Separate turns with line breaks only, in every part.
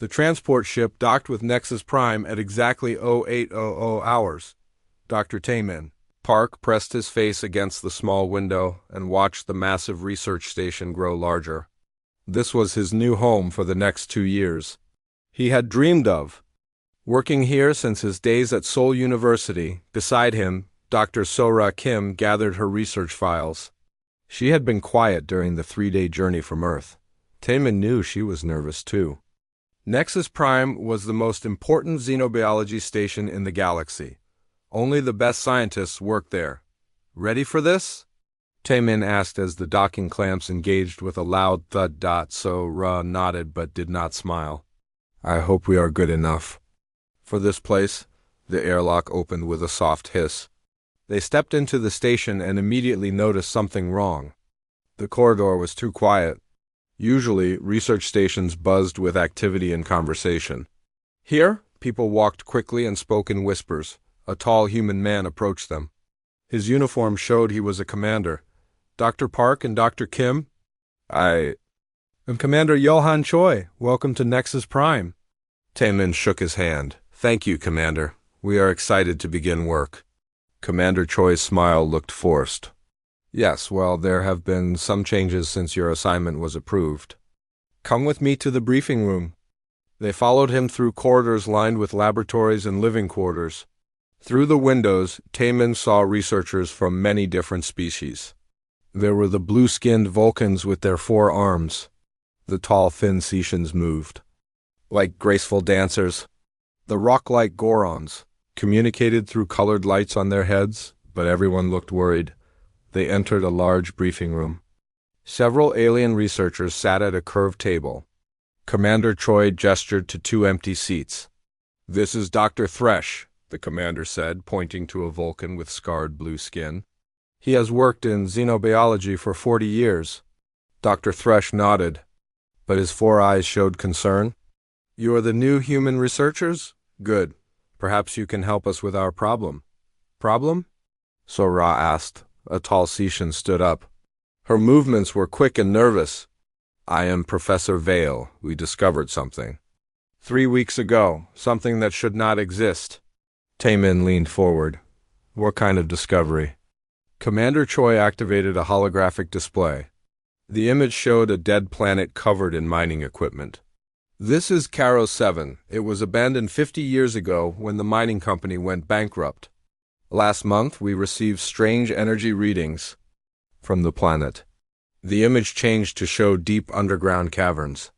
The transport ship docked with Nexus Prime at exactly 0800 hours. Dr. Taman Park pressed his face against the small window and watched the massive research station grow larger. This was his new home for the next 2 years. He had dreamed of working here since his days at Seoul University. Beside him, Dr. Sora Kim gathered her research files. She had been quiet during the 3-day journey from Earth. Taman knew she was nervous too. Nexus Prime was the most important xenobiology station in the galaxy. Only the best scientists worked there. Ready for this? Taman asked as the docking clamps engaged with a loud thud. Sora nodded but did not smile. I hope we are good enough for this place. The airlock opened with a soft hiss. They stepped into the station and immediately noticed something wrong. The corridor was too quiet. Usually, research stations buzzed with activity and conversation. Here, people walked quickly and spoke in whispers. A tall human man approached them. His uniform showed he was a commander. Dr. Park and Dr. Kim? I am Commander Johan Choi. Welcome to Nexus Prime. Taman shook his hand. Thank you, Commander. We are excited to begin work. Commander Choi's smile looked forced. Yes, well, there have been some changes since your assignment was approved. Come with me to the briefing room. They followed him through corridors lined with laboratories and living quarters. Through the windows, Taman saw researchers from many different species. There were the blue-skinned Vulcans with their 4 arms. The tall, thin Cetians moved like graceful dancers. The rock-like Gorons communicated through colored lights on their heads, but everyone looked worried. They entered a large briefing room. Several alien researchers sat at a curved table. Commander Choi gestured to 2 empty seats. This is Dr. Thresh, the commander said, pointing to a Vulcan with scarred blue skin. He has worked in xenobiology for 40 years. Dr. Thresh nodded, but his 4 eyes showed concern. You are the new human researchers? Good. Perhaps you can help us with our problem. Problem? Sora asked. A tall Cetian stood up. Her movements were quick and nervous. I am Professor Vale. We discovered something 3 weeks ago, something that should not exist. Taman leaned forward. What kind of discovery? Commander Choi activated a holographic display. The image showed a dead planet covered in mining equipment. This is Caro 7. It was abandoned 50 years ago when the mining company went bankrupt. Last month, we received strange energy readings from the planet. The image changed to show deep underground caverns.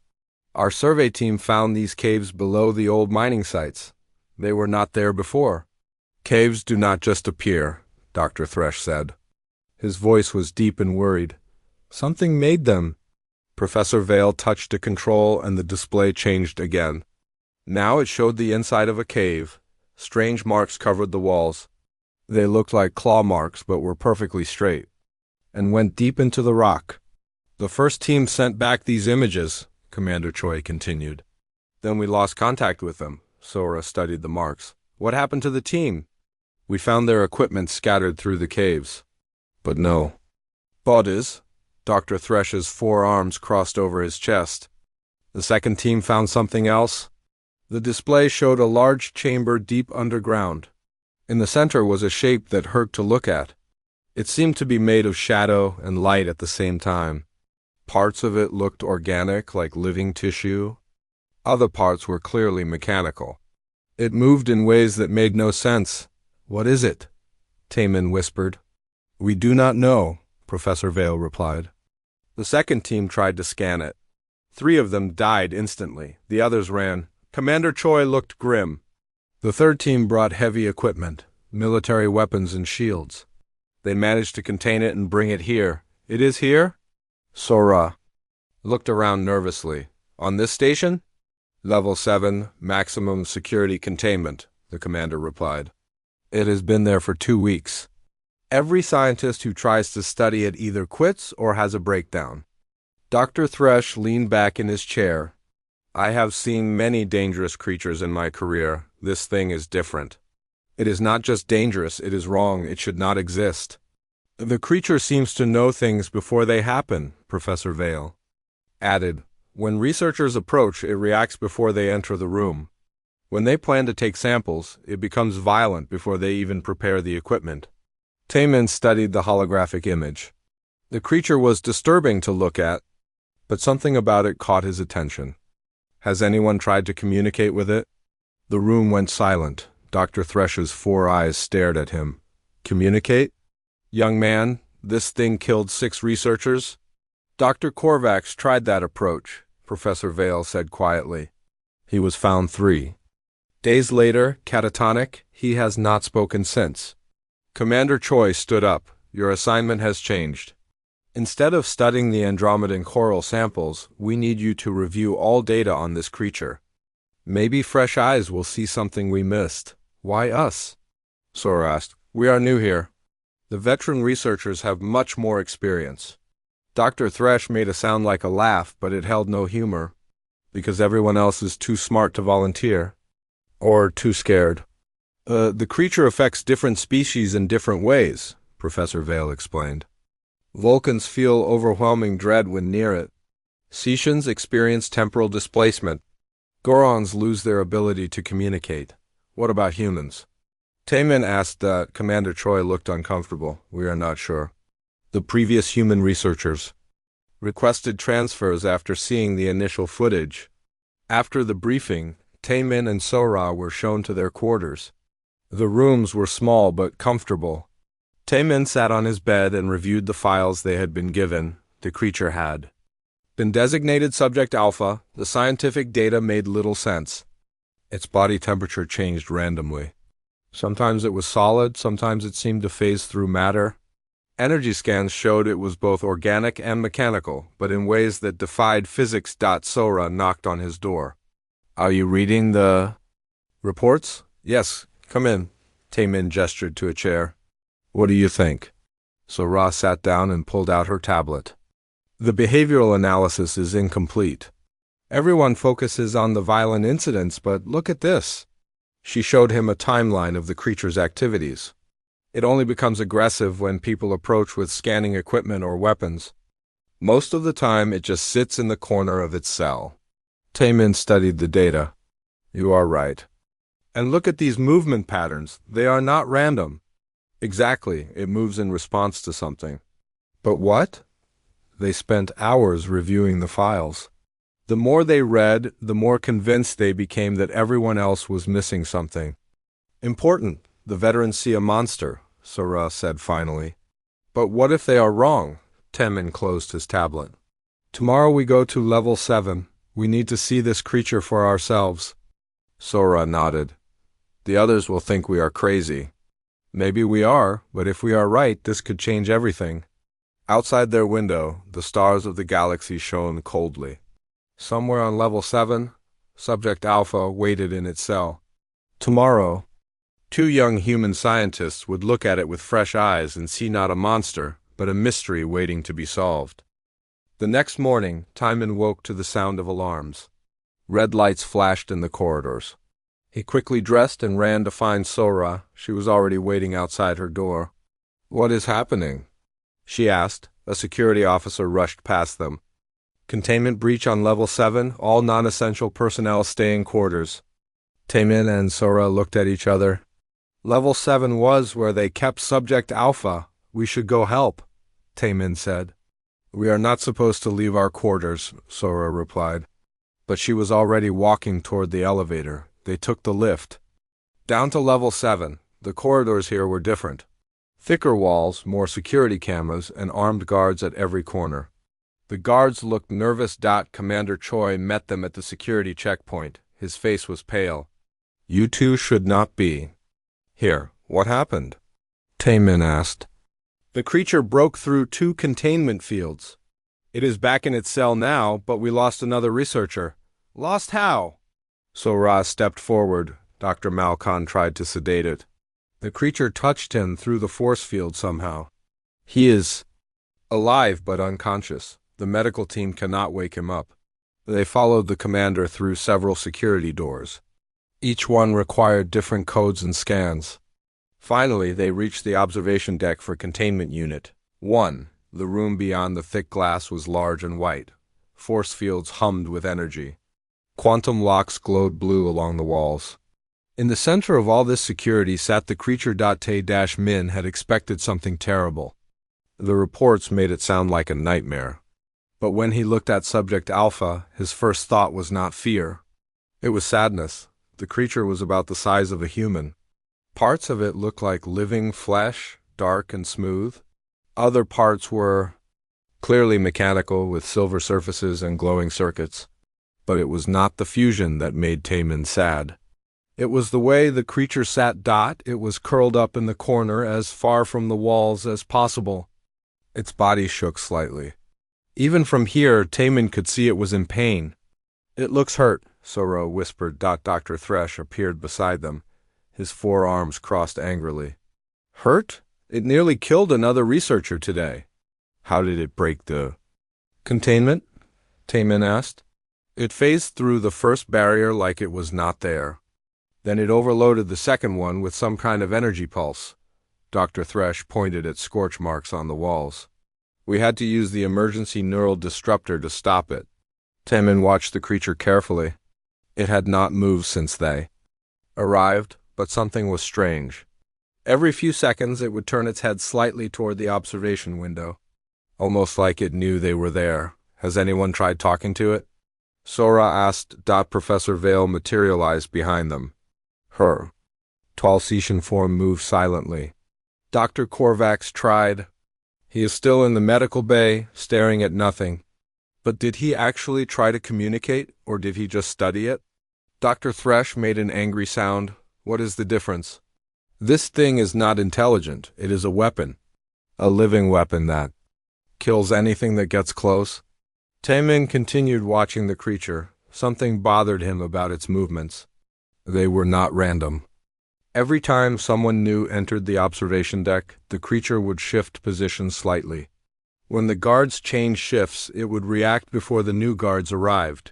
Our survey team found these caves below the old mining sites. They were not there before. Caves do not just appear, Dr. Thresh said. His voice was deep and worried. Something made them. Professor Vale touched a control and the display changed again. Now it showed the inside of a cave. Strange marks covered the walls. They looked like claw marks but were perfectly straight, and went deep into the rock. The first team sent back these images, Commander Choi continued. Then we lost contact with them. Sora studied the marks. What happened to the team? We found their equipment scattered through the caves. But no. Bodies. Dr. Thresh's 4 arms crossed over his chest. The second team found something else. The display showed a large chamber deep underground. In the center was a shape that hurt to look at. It seemed to be made of shadow and light at the same time. Parts of it looked organic, like living tissue. Other parts were clearly mechanical. It moved in ways that made no sense. What is it? Taman whispered. We do not know, Professor Vale replied. The second team tried to scan it. 3 of them died instantly. The others ran. Commander Choi looked grim. The third team brought heavy equipment, military weapons and shields. They managed to contain it and bring it here. It is here? Sora looked around nervously. On this station? Level 7, maximum security containment, the commander replied. It has been there for 2 weeks. Every scientist who tries to study it either quits or has a breakdown. Dr. Thresh leaned back in his chair. I have seen many dangerous creatures in my career. This thing is different. It is not just dangerous, it is wrong. It should not exist. The creature seems to know things before they happen, Professor Vale added. When researchers approach, it reacts before they enter the room. When they plan to take samples, it becomes violent before they even prepare the equipment. Taemin studied the holographic image. The creature was disturbing to look at, but something about it caught his attention. Has anyone tried to communicate with it? The room went silent. Dr. Thresh's 4 eyes stared at him. Communicate? Young man, this thing killed 6 researchers? Dr. Korvax tried that approach, Professor Vale said quietly. He was found 3. Days later, catatonic, he has not spoken since. Commander Choi stood up. Your assignment has changed. Instead of studying the Andromedan coral samples, we need you to review all data on this creature. Maybe fresh eyes will see something we missed. Why us? Sora asked. We are new here. The veteran researchers have much more experience. Dr. Thresh made a sound like a laugh, but it held no humor, because everyone else is too smart to volunteer. Or too scared. The creature affects different species in different ways, Professor Vale explained. Vulcans feel overwhelming dread when near it. Cetians experience temporal displacement. Gorons lose their ability to communicate. What about humans? Taemin asked that. Commander Choi looked uncomfortable. We are not sure. The previous human researchers requested transfers after seeing the initial footage. After the briefing, Taemin and Sora were shown to their quarters. The rooms were small but comfortable. Taemin sat on his bed and reviewed the files they had been given. The creature had been designated Subject Alpha. The scientific data made little sense. Its body temperature changed randomly. Sometimes it was solid, sometimes it seemed to phase through matter. Energy scans showed it was both organic and mechanical, but in ways that defied physics. Sora knocked on his door. Are you reading the reports? Yes, come in. Taemin gestured to a chair. What do you think? Sora sat down and pulled out her tablet. The behavioral analysis is incomplete. Everyone focuses on the violent incidents, but look at this. She showed him a timeline of the creature's activities. It only becomes aggressive when people approach with scanning equipment or weapons. Most of the time, it just sits in the corner of its cell. Taemin studied the data. You are right. And look at these movement patterns. They are not random. Exactly, it moves in response to something. But what? They spent hours reviewing the files. The more they read, the more convinced they became that everyone else was missing something. Important. The veterans see a monster, Sora said finally. But what if they are wrong? Taemin closed his tablet. Tomorrow we go to level 7. We need to see this creature for ourselves. Sora nodded. The others will think we are crazy. Maybe we are, but if we are right, this could change everything. Outside their window, the stars of the galaxy shone coldly. Somewhere on level 7, Subject Alpha waited in its cell. Tomorrow, 2 young human scientists would look at it with fresh eyes and see not a monster, but a mystery waiting to be solved. The next morning, Taemin woke to the sound of alarms. Red lights flashed in the corridors. He quickly dressed and ran to find Sora. She was already waiting outside her door. What is happening? She asked. A security officer rushed past them. Containment breach on level 7. All non-essential personnel stay in quarters. Taemin and Sora looked at each other. Level 7 was where they kept Subject Alpha. We should go help, Taemin said. We are not supposed to leave our quarters, Sora replied. But she was already walking toward the elevator. They took the lift. Down to level 7. The corridors here were different. Thicker walls, more security cameras, and armed guards at every corner. The guards looked nervous. Commander Choi met them at the security checkpoint. His face was pale. You two should not be here. What happened? Taemin asked. The creature broke through 2 containment fields. It is back in its cell now, but we lost another researcher. Lost how? Sora stepped forward. Dr. Malkan tried to sedate it. The creature touched him through the force field somehow. He is alive but unconscious. The medical team cannot wake him up. They followed the commander through several security doors. Each one required different codes and scans. Finally, they reached the observation deck for Containment Unit 1. The room beyond the thick glass was large and white. Force fields hummed with energy. Quantum locks glowed blue along the walls. In the center of all this security sat the creature. Te-Min had expected something terrible. The reports made it sound like a nightmare. But when he looked at Subject Alpha, his first thought was not fear. It was sadness. The creature was about the size of a human. Parts of it looked like living flesh, dark and smooth. Other parts were clearly mechanical, with silver surfaces and glowing circuits. But it was not the fusion that made Te-Min sad. It was the way the creature sat. It was curled up in the corner, as far from the walls as possible. Its body shook slightly. Even from here, Te-Min could see it was in pain. "It looks hurt," Sora whispered. Dr. Thresh appeared beside them, his forearms crossed angrily. "Hurt? It nearly killed another researcher today." "How did it break the containment?" Te-Min asked. "It phased through the first barrier like it was not there. Then it overloaded the second one with some kind of energy pulse." Dr. Thresh pointed at scorch marks on the walls. "We had to use the emergency neural disruptor to stop it." Te-Min watched the creature carefully. It had not moved since they arrived, but something was strange. Every few seconds it would turn its head slightly toward the observation window, almost like it knew they were there. "Has anyone tried talking to it?" Sora asked. Professor Vale materialized behind them. Her tall Setian form moved silently. "Dr. Korvax tried. He is still in the medical bay, staring at nothing. But did he actually try to communicate, or did he just study it?" Dr. Thresh made an angry sound. "What is the difference? This thing is not intelligent. It is a weapon. A living weapon that kills anything that gets close." Te-Min continued watching the creature. Something bothered him about its movements. They were not random. Every time someone new entered the observation deck, the creature would shift position slightly. When the guards changed shifts, it would react before the new guards arrived.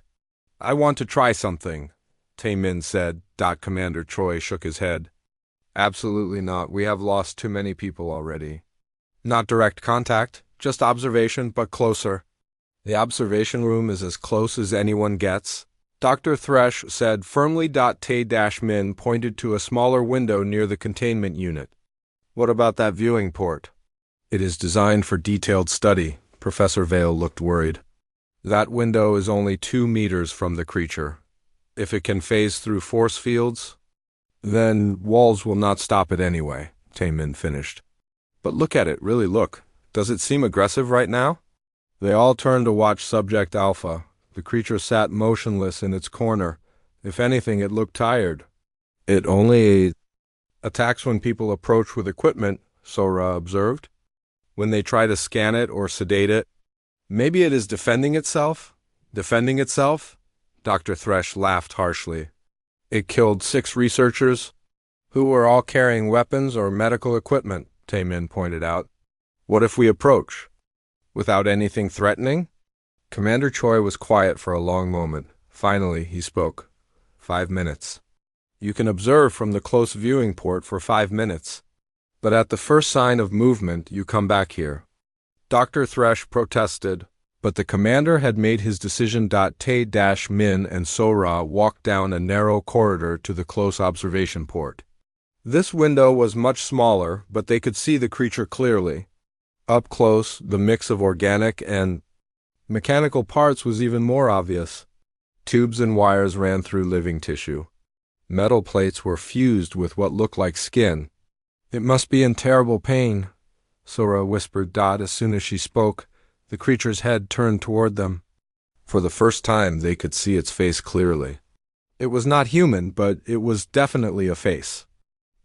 "I want to try something," Te-Min said. Commander Troy shook his head. "Absolutely not. We have lost too many people already." "Not direct contact, just observation, but closer." "The observation room is as close as anyone gets," Dr. Thresh said firmly. Te-Min pointed to a smaller window near the containment unit. "What about that viewing port?" "It is designed for detailed study." Professor Vale looked worried. "That window is only 2 meters from the creature. If it can phase through force fields, then walls will not stop it anyway," Te-Min finished. "But look at it, really look. Does it seem aggressive right now?" They all turned to watch Subject Alpha. The creature sat motionless in its corner. If anything, it looked tired. "It only attacks when people approach with equipment," Sora observed. "When they try to scan it or sedate it." "Maybe it is defending itself?" "Defending itself?" Dr. Thresh laughed harshly. "It killed 6 researchers, who were all carrying weapons or medical equipment," Te-Min pointed out. "What if we approach? Without anything threatening?" Commander Choi was quiet for a long moment. Finally, he spoke. 5 minutes. "You can observe from the close viewing port for 5 minutes. But at the first sign of movement, you come back here." Dr. Thresh protested, but the commander had made his decision. Te-Min and Sora walked down a narrow corridor to the close observation port. This window was much smaller, but they could see the creature clearly. Up close, the mix of organic and mechanical parts was even more obvious. Tubes and wires ran through living tissue. Metal plates were fused with what looked like skin. "It must be in terrible pain," Sora whispered. As soon as she spoke, the creature's head turned toward them. For the first time, they could see its face clearly. It was not human, but it was definitely a face.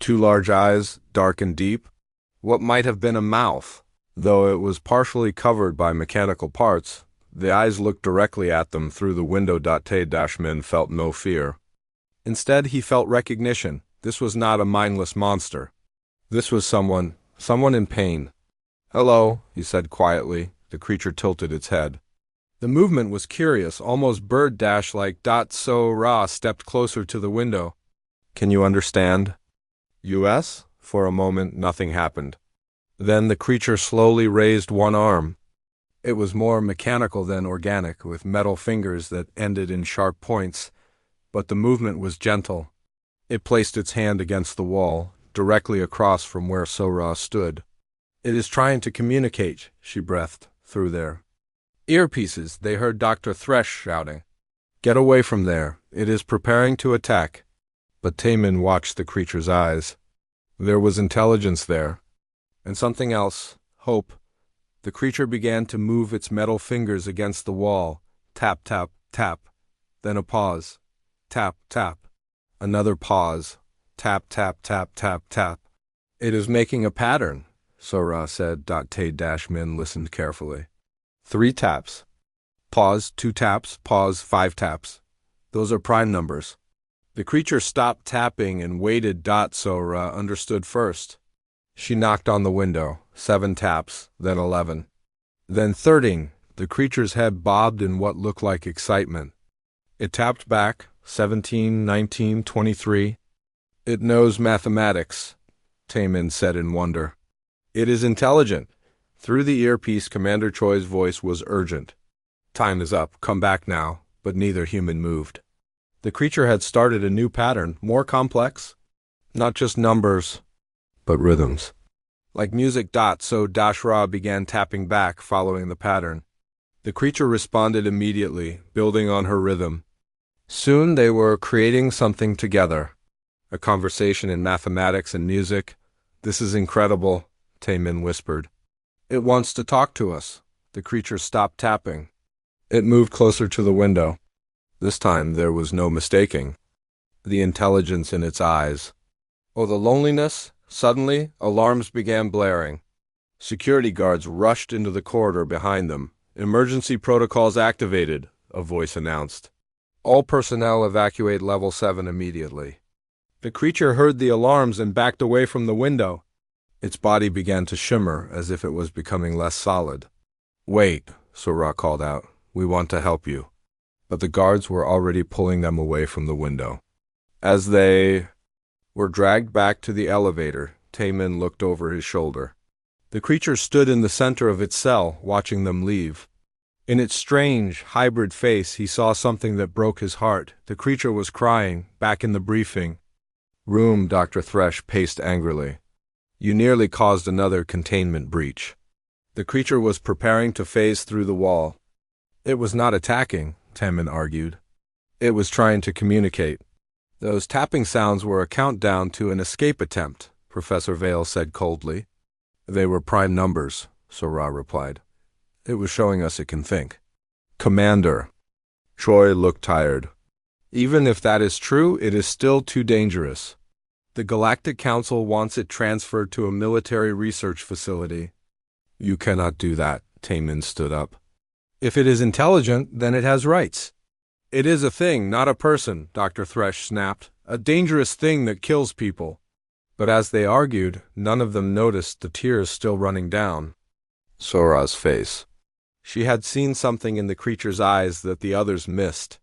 2 large eyes, dark and deep. What might have been a mouth. Though it was partially covered by mechanical parts, the eyes looked directly at them through the window. Te-Min felt no fear. Instead, he felt recognition. This was not a mindless monster. This was someone in pain. "Hello," he said quietly. The creature tilted its head. The movement was curious, almost bird-like. Sora stepped closer to the window. "Can you understand?" "US?" For a moment, nothing happened. Then the creature slowly raised one arm. It was more mechanical than organic, with metal fingers that ended in sharp points, but the movement was gentle. It placed its hand against the wall, directly across from where Sora stood. "It is trying to communicate," she breathed through their earpieces. They heard Dr. Thresh shouting, "Get away from there. It is preparing to attack." But Taemin watched the creature's eyes. There was intelligence there. And something else, hope. The creature began to move its metal fingers against the wall. Tap, tap, tap. Then a pause. Tap, tap. Another pause. Tap, tap, tap, tap, tap. "It is making a pattern," Sora said. Tae-min listened carefully. 3 taps. Pause, 2 taps, pause, 5 taps. Those are prime numbers. The creature stopped tapping and waited. Sora understood first. She knocked on the window. 7 taps, then 11. Then 13. The creature's head bobbed in what looked like excitement. It tapped back. 17, 19, 23. "It knows mathematics," Taemin said in wonder. "It is intelligent." Through the earpiece, Commander Choi's voice was urgent. "Time is up. Come back now." But neither human moved. The creature had started a new pattern, more complex. Not just numbers, but rhythms. Like music. So Dashra began tapping back, following the pattern. The creature responded immediately, building on her rhythm. Soon they were creating something together. A conversation in mathematics and music. "This is incredible," Taemin whispered. "It wants to talk to us." The creature stopped tapping. It moved closer to the window. This time there was no mistaking the intelligence in its eyes. Oh, the loneliness! Suddenly, alarms began blaring. Security guards rushed into the corridor behind them. "Emergency protocols activated," a voice announced. "All personnel evacuate level 7 immediately." The creature heard the alarms and backed away from the window. Its body began to shimmer as if it was becoming less solid. "Wait," Sora called out. "We want to help you." But the guards were already pulling them away from the window. As they were dragged back to the elevator, Taemin looked over his shoulder. The creature stood in the center of its cell, watching them leave. In its strange, hybrid face, he saw something that broke his heart. The creature was crying, back in the briefing room. Dr. Thresh paced angrily. "You nearly caused another containment breach." The creature was preparing to phase through the wall. "It was not attacking," Taemin argued. "It was trying to communicate." "Those tapping sounds were a countdown to an escape attempt," Professor Vale said coldly. "They were prime numbers," Sora replied. "It was showing us it can think." "Commander." Choi looked tired. "Even if that is true, it is still too dangerous. The Galactic Council wants it transferred to a military research facility." "You cannot do that," Taemin stood up. "If it is intelligent, then it has rights." "It is a thing, not a person," Dr. Thresh snapped. "A dangerous thing that kills people." But as they argued, none of them noticed the tears still running down Sora's face. She had seen something in the creature's eyes that the others missed.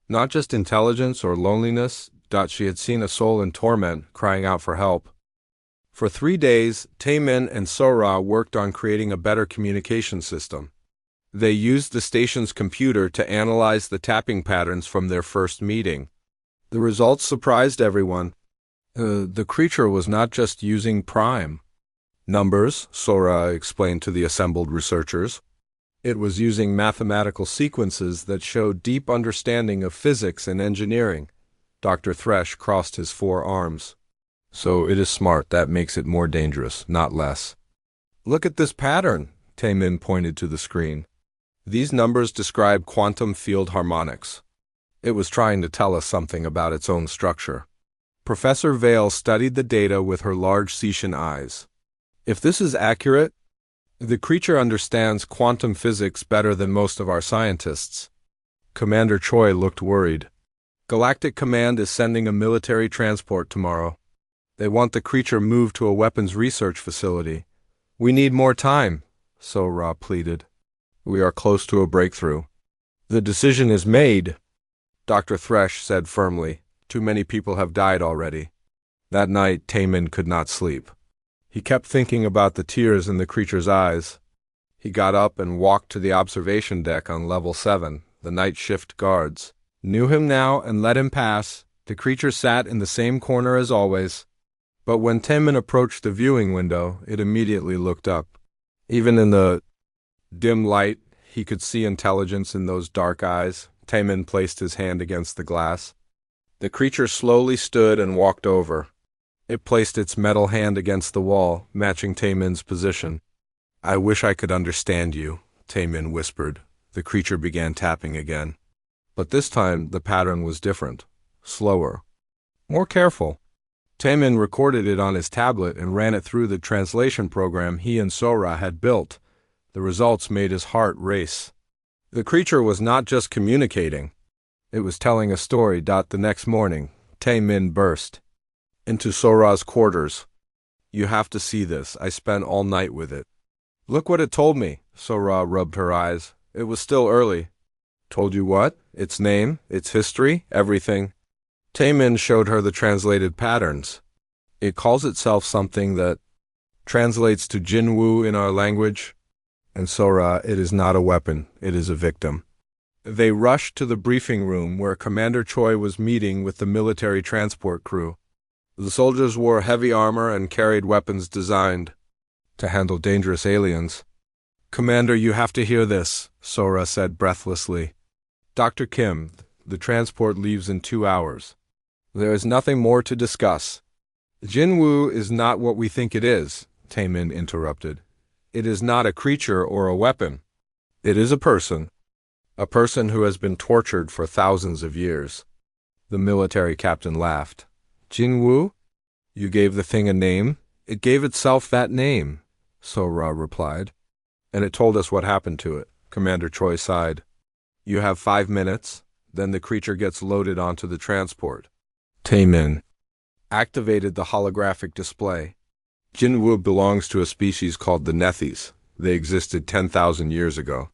Not just intelligence or loneliness. She had seen a soul in torment, crying out for help. For 3 days, Taemin and Sora worked on creating a better communication system. They used the station's computer to analyze the tapping patterns from their first meeting. The results surprised everyone. The creature was not just using prime numbers, Sora explained to the assembled researchers. It was using mathematical sequences that showed deep understanding of physics and engineering. Dr. Thresh crossed his 4 arms. "So it is smart. That makes it more dangerous, not less." "Look at this pattern," Taemin pointed to the screen. "These numbers describe quantum field harmonics." It was trying to tell us something about its own structure. Professor Vale studied the data with her large Cetian eyes. "If this is accurate, the creature understands quantum physics better than most of our scientists." Commander Choi looked worried. "Galactic Command is sending a military transport tomorrow. They want the creature moved to a weapons research facility." "We need more time," Sora pleaded. "We are close to a breakthrough." "The decision is made," Dr. Thresh said firmly. "Too many people have died already." That night, Taemin could not sleep. He kept thinking about the tears in the creature's eyes. He got up and walked to the observation deck on level 7. The night shift guards knew him now and let him pass. The creature sat in the same corner as always. But when Taemin approached the viewing window, it immediately looked up. Even in the dim light, he could see intelligence in those dark eyes. Taemin placed his hand against the glass. The creature slowly stood and walked over. It placed its metal hand against the wall, matching Taemin's position. "I wish I could understand you," Taemin whispered. The creature began tapping again. But this time the pattern was different, slower, more careful. Taemin recorded it on his tablet and ran it through the translation program he and Sora had built. The results made his heart race. The creature was not just communicating. It was telling a story. The next morning, Taemin burst into Sora's quarters. "You have to see this. I spent all night with it." "Look what it told me." Sora rubbed her eyes. It was still early. "Told you what?" "Its name, its history, everything." Taemin showed her the translated patterns. "It calls itself something that translates to Jinwoo in our language. And Sora, it is not a weapon, it is a victim." They rushed to the briefing room where Commander Choi was meeting with the military transport crew. The soldiers wore heavy armor and carried weapons designed to handle dangerous aliens. "Commander, you have to hear this," Sora said breathlessly. "Dr. Kim, the transport leaves in 2 hours. There is nothing more to discuss." "Jinwoo is not what we think it is," Taemin interrupted. "It is not a creature or a weapon. It is a person who has been tortured for thousands of years." The military captain laughed. "Jinwoo? You gave the thing a name?" "It gave itself that name," Sora replied. "And it told us what happened to it." Commander Choi sighed. "You have 5 minutes, then the creature gets loaded onto the transport." Taemin activated the holographic display. Jinwoo belongs to a species called the Nethys. They existed 10,000 years ago.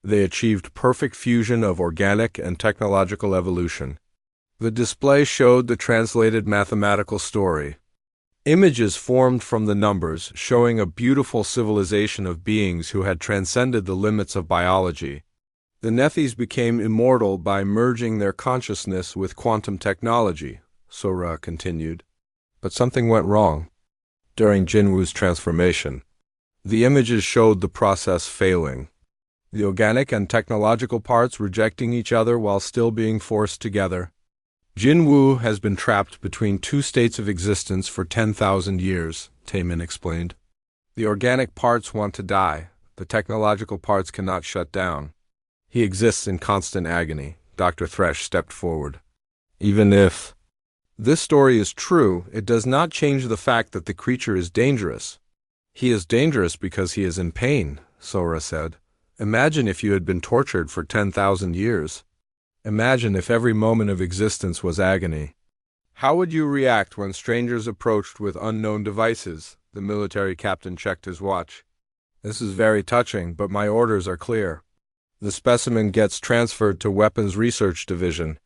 They achieved perfect fusion of organic and technological evolution. The display showed the translated mathematical story. Images formed from the numbers, showing a beautiful civilization of beings who had transcended the limits of biology. The Nethys became immortal by merging their consciousness with quantum technology, Sora continued. But something went wrong. During Jinwoo's transformation, the images showed the process failing. The organic and technological parts rejecting each other while still being forced together. Jinwoo has been trapped between 2 states of existence for 10,000 years, Taemin explained. The organic parts want to die. The technological parts cannot shut down. He exists in constant agony. Dr. Thresh stepped forward. "Even if this story is true, it does not change the fact that the creature is dangerous." "He is dangerous because he is in pain," Sora said. "Imagine if you had been tortured for 10,000 years. Imagine if every moment of existence was agony. How would you react when strangers approached with unknown devices?" The military captain checked his watch. "This is very touching, but my orders are clear. The specimen gets transferred to Weapons Research Division."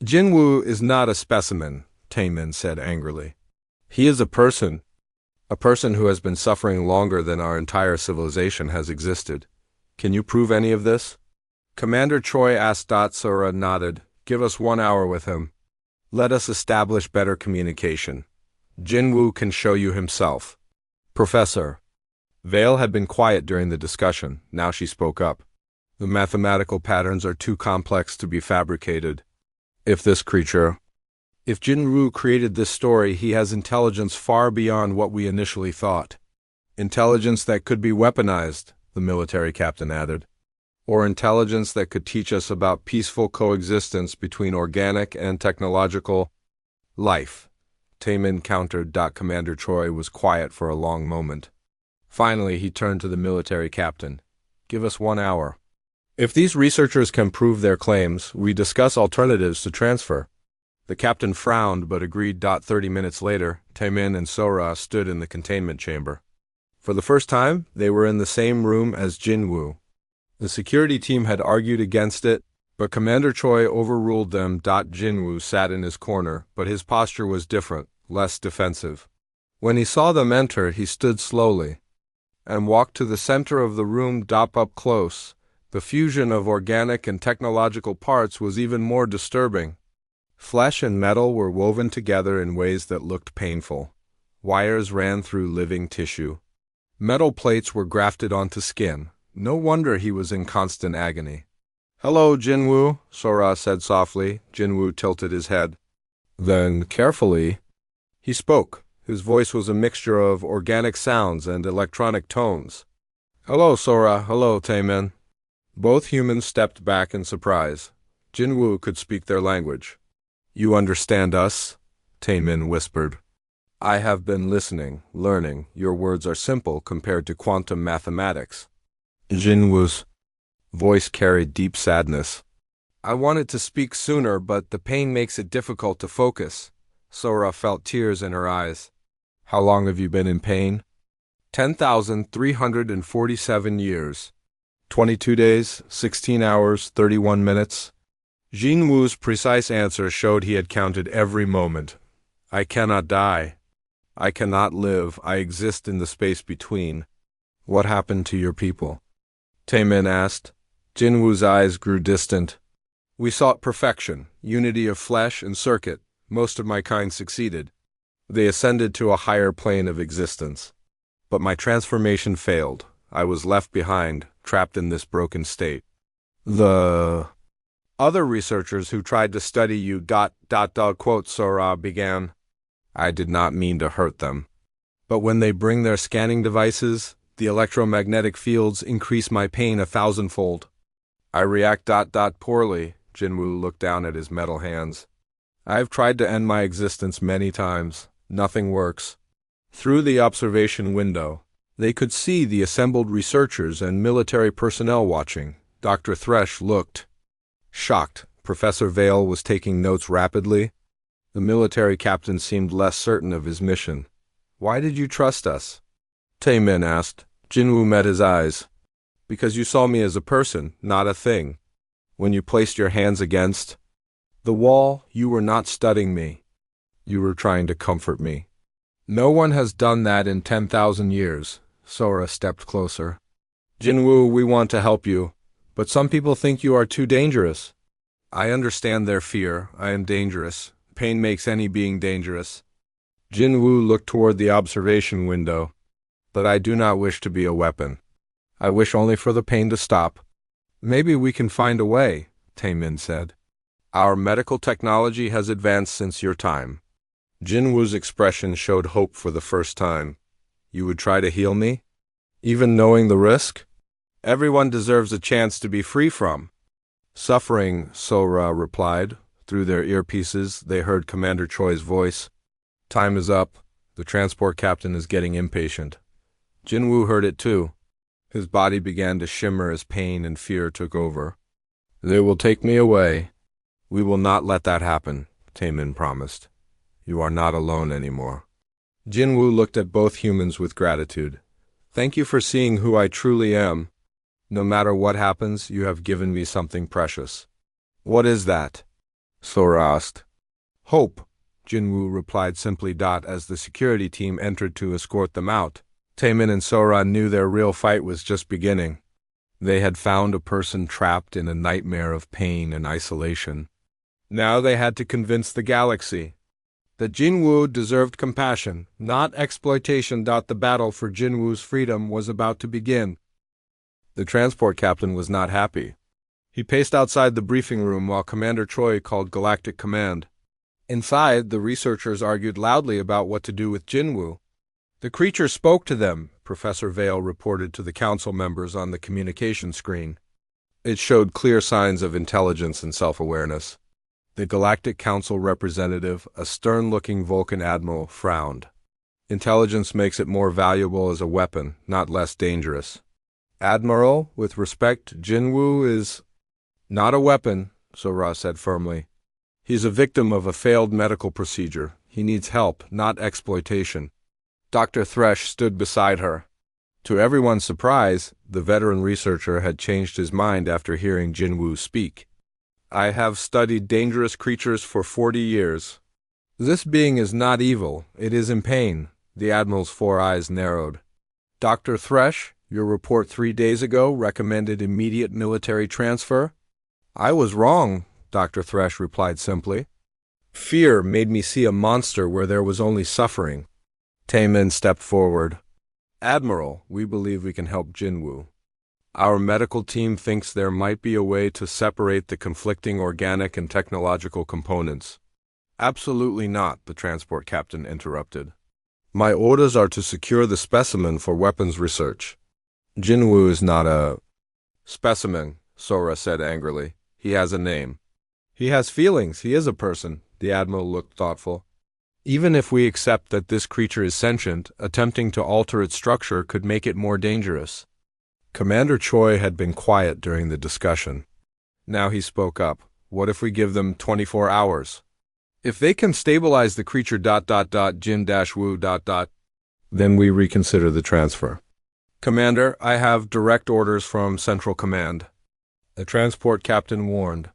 "Jinwoo is not a specimen," Taemin said angrily. "He is a person who has been suffering longer than our entire civilization has existed. Can you prove any of this?" Commander Choi asked. Sora nodded. "Give us 1 hour with him. Let us establish better communication. Jinwoo can show you himself." "Professor." Vale had been quiet during the discussion. Now she spoke up. "The mathematical patterns are too complex to be fabricated. If Jinwoo created this story, he has intelligence far beyond what we initially thought. Intelligence that could be weaponized," the military captain added. "Or intelligence that could teach us about peaceful coexistence between organic and technological life." Taemin countered. Commander Choi was quiet for a long moment. Finally, he turned to the military captain. "Give us 1 hour. If these researchers can prove their claims, we discuss alternatives to transfer." The captain frowned but agreed. 30 minutes later, Taemin and Sora stood in the containment chamber. For the first time, they were in the same room as Jinwoo. The security team had argued against it, but Commander Choi overruled them. Jinwoo sat in his corner, but his posture was different, less defensive. When he saw them enter, he stood slowly. and walked to the center of the room. Up close, the fusion of organic and technological parts was even more disturbing. Flesh and metal were woven together in ways that looked painful. Wires ran through living tissue. Metal plates were grafted onto skin. No wonder he was in constant agony. "Hello, Jinwoo," Sora said softly. Jinwoo tilted his head. Then, carefully, he spoke. His voice was a mixture of organic sounds and electronic tones. "Hello, Sora. Hello, Taemin." Both humans stepped back in surprise. Jinwoo could speak their language. "You understand us?" Taemin whispered. "I have been listening, learning. Your words are simple compared to quantum mathematics." Jinwoo's voice carried deep sadness. "I wanted to speak sooner, but the pain makes it difficult to focus." Sora felt tears in her eyes. "How long have you been in pain?" 10,347 years. 22 days, 16 hours, 31 minutes. Jinwoo's precise answer showed he had counted every moment. "I cannot die. I cannot live. I exist in the space between." "What happened to your people?" Taemin asked. Jinwoo's eyes grew distant. "We sought perfection, unity of flesh and circuit. Most of my kind succeeded. They ascended to a higher plane of existence. But my transformation failed. I was left behind, trapped in this broken state. The other researchers who tried to study you ... quote Sora began. I did not mean to hurt them. But when they bring their scanning devices, the electromagnetic fields increase my pain 1,000-fold. I react ... poorly." Jinwoo looked down at his metal hands. "I've tried to end my existence many times. Nothing works." Through the observation window, they could see the assembled researchers and military personnel watching. Dr. Thresh looked shocked. Professor Vale was taking notes rapidly. The military captain seemed less certain of his mission. "Why did you trust us?" Taemin asked. Jinwoo met his eyes. "Because you saw me as a person, not a thing. When you placed your hands against the wall, you were not studying me. You were trying to comfort me." "No one has done that in 10,000 years." Sora stepped closer. "Jinwoo, we want to help you, but some people think you are too dangerous." "I understand their fear. I am dangerous. Pain makes any being dangerous." Jinwoo looked toward the observation window. "But I do not wish to be a weapon. I wish only for the pain to stop." "Maybe we can find a way," Taemin said. "Our medical technology has advanced since your time." Jinwoo's expression showed hope for the first time. "You would try to heal me? Even knowing the risk?" "Everyone deserves a chance to be free from suffering," Sora replied. Through their earpieces, they heard Commander Choi's voice. "Time is up. The transport captain is getting impatient." Jinwoo heard it too. His body began to shimmer as pain and fear took over. "They will take me away." "We will not let that happen," Taemin promised. "You are not alone anymore." Jinwoo looked at both humans with gratitude. "Thank you for seeing who I truly am. No matter what happens, you have given me something precious." "What is that?" Sora asked. "Hope," Jinwoo replied simply. As the security team entered to escort them out, Taemin and Sora knew their real fight was just beginning. They had found a person trapped in a nightmare of pain and isolation. Now they had to convince the galaxy that Jinwoo deserved compassion, not exploitation. The battle for Jinwoo's freedom was about to begin. The transport captain was not happy. He paced outside the briefing room while Commander Choi called Galactic Command. Inside, the researchers argued loudly about what to do with Jinwoo. "The creature spoke to them," Professor Vale reported to the council members on the communication screen. It showed clear signs of intelligence and self-awareness. The Galactic Council representative, a stern-looking Vulcan admiral, frowned. "Intelligence makes it more valuable as a weapon, not less dangerous." "Admiral, with respect, Jinwoo is not a weapon," Sora said firmly. "He's a victim of a failed medical procedure. He needs help, not exploitation." Dr. Thresh stood beside her. To everyone's surprise, the veteran researcher had changed his mind after hearing Jinwoo speak. "I have studied dangerous creatures for 40 years. This being is not evil. It is in pain." The Admiral's 4 eyes narrowed. Dr. Thresh, your report 3 days ago recommended immediate military transfer? I was wrong, Dr. Thresh replied simply. Fear made me see a monster where there was only suffering. Taemin stepped forward. Admiral, we believe we can help Jinwoo. Our medical team thinks there might be a way to separate the conflicting organic and technological components. Absolutely not, the transport captain interrupted. My orders are to secure the specimen for weapons research. Jinwoo is not a specimen, Sora said angrily. He has a name. He has feelings. He is a person. The Admiral looked thoughtful. Even if we accept that this creature is sentient, attempting to alter its structure could make it more dangerous. Commander Choi had been quiet during the discussion. Now he spoke up. What if we give them 24 hours? If they can stabilize the creature Jin-Woo ... then we reconsider the transfer. Commander, I have direct orders from Central Command. The transport captain warned.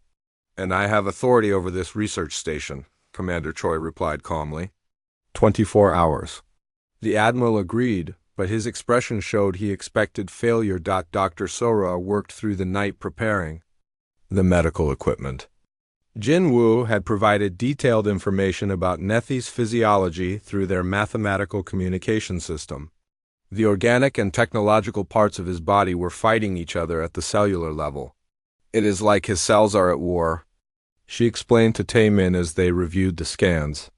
And I have authority over this research station, Commander Choi replied calmly. 24 hours. The Admiral agreed, but his expression showed he expected failure. Dr. Sora worked through the night preparing the medical equipment. Jinwoo had provided detailed information about Nethi's physiology through their mathematical communication system. The organic and technological parts of his body were fighting each other at the cellular level. It is like his cells are at war, she explained to Taemin as they reviewed the scans.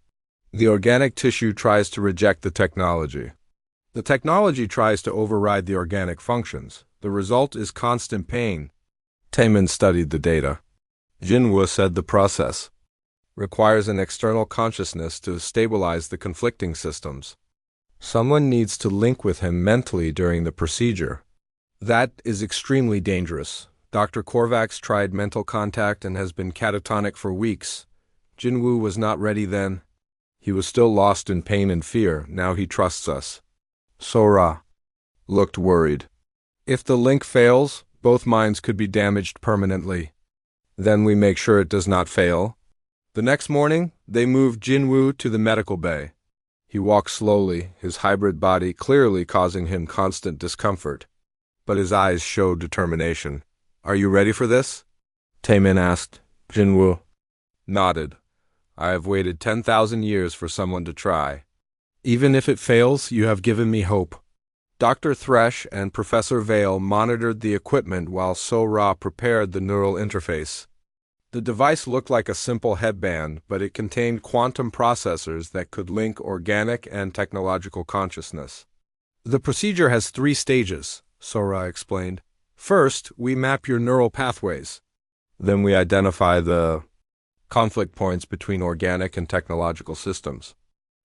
The organic tissue tries to reject the technology. The technology tries to override the organic functions. The result is constant pain. Taemin studied the data. Jinwoo said the process requires an external consciousness to stabilize the conflicting systems. Someone needs to link with him mentally during the procedure. That is extremely dangerous. Dr. Korvax tried mental contact and has been catatonic for weeks. Jinwoo was not ready then. He was still lost in pain and fear. Now he trusts us. Sora looked worried. If the link fails, both minds could be damaged permanently. Then we make sure it does not fail. The next morning, they moved Jinwoo to the medical bay. He walked slowly, his hybrid body clearly causing him constant discomfort. But his eyes showed determination. Are you ready for this? Taemin asked. Jinwoo nodded. I have waited 10,000 years for someone to try. Even if it fails, you have given me hope. Dr. Thresh and Professor Vale monitored the equipment while Sora prepared the neural interface. The device looked like a simple headband, but it contained quantum processors that could link organic and technological consciousness. The procedure has 3 stages, Sora explained. First, we map your neural pathways. Then we identify the conflict points between organic and technological systems.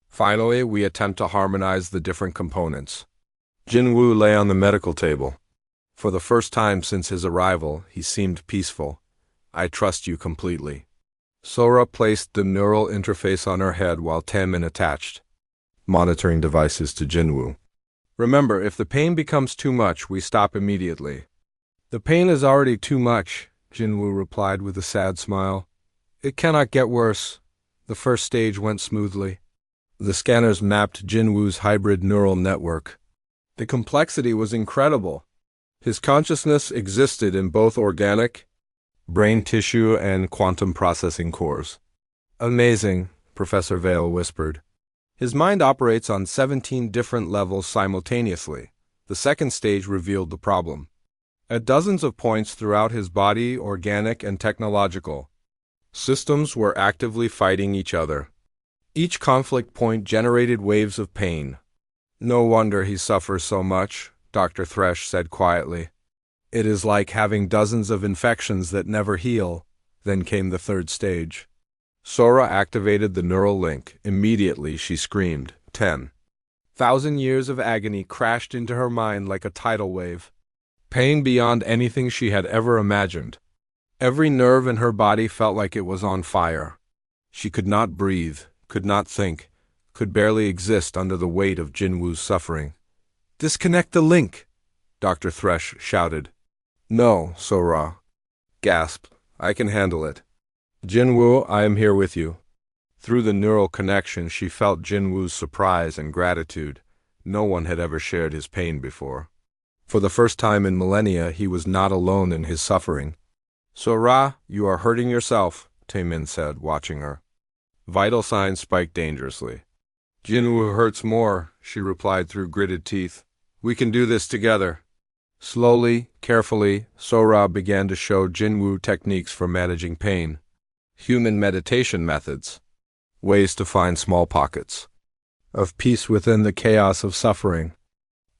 Finally, we attempt to harmonize the different components. Jinwoo lay on the medical table. For the first time since his arrival, he seemed peaceful. I trust you completely. Sora placed the neural interface on her head while Taemin attached monitoring devices to Jinwoo. Remember, if the pain becomes too much, we stop immediately. The pain is already too much, Jinwoo replied with a sad smile. It cannot get worse. The first stage went smoothly. The scanners mapped Jinwoo's hybrid neural network. The complexity was incredible. His consciousness existed in both organic, brain tissue, and quantum processing cores. Amazing, Professor Vale whispered. His mind operates on 17 different levels simultaneously. The second stage revealed the problem. At dozens of points throughout his body, organic and technological systems were actively fighting each other. Each conflict point generated waves of pain. No wonder he suffers so much, Dr. Thresh said quietly. It is like having dozens of infections that never heal. Then came the third stage. Sora activated the neural link. Immediately she screamed. 10,000 years of agony crashed into her mind like a tidal wave. Pain beyond anything she had ever imagined. Every nerve in her body felt like it was on fire. She could not breathe, could not think, could barely exist under the weight of Jinwoo's suffering. Disconnect the link, Dr. Thresh shouted. No, Sora gasped. I can handle it. Jinwoo, I am here with you. Through the neural connection, she felt Jinwoo's surprise and gratitude. No one had ever shared his pain before. For the first time in millennia, he was not alone in his suffering. "Sora, you are hurting yourself," Taemin said, watching her. Vital signs spiked dangerously. "Jinwoo hurts more," she replied through gritted teeth. "We can do this together." Slowly, carefully, Sora began to show Jinwoo techniques for managing pain. Human meditation methods. Ways to find small pockets of peace within the chaos of suffering.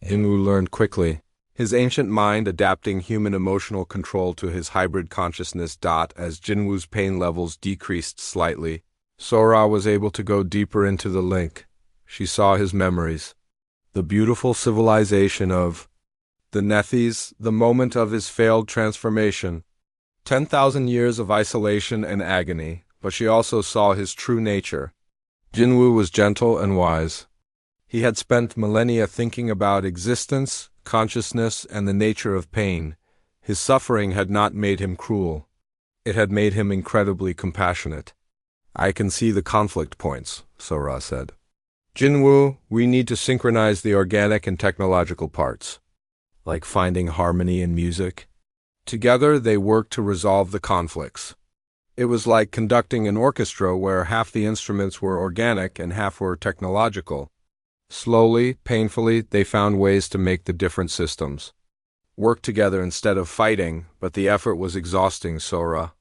Jinwoo learned quickly, his ancient mind adapting human emotional control to his hybrid consciousness. As Jinwoo's pain levels decreased slightly, Sora was able to go deeper into the link. She saw his memories. The beautiful civilization of the Nethys, the moment of his failed transformation. 10,000 years of isolation and agony, but she also saw his true nature. Jinwoo was gentle and wise. He had spent millennia thinking about existence, consciousness, and the nature of pain. His suffering had not made him cruel. It had made him incredibly compassionate. "I can see the conflict points," Sora said. "Jinwoo, we need to synchronize the organic and technological parts, like finding harmony in music." Together, they worked to resolve the conflicts. It was like conducting an orchestra where half the instruments were organic and half were technological. Slowly, painfully, they found ways to make the different systems work together instead of fighting, but the effort was exhausting Sora.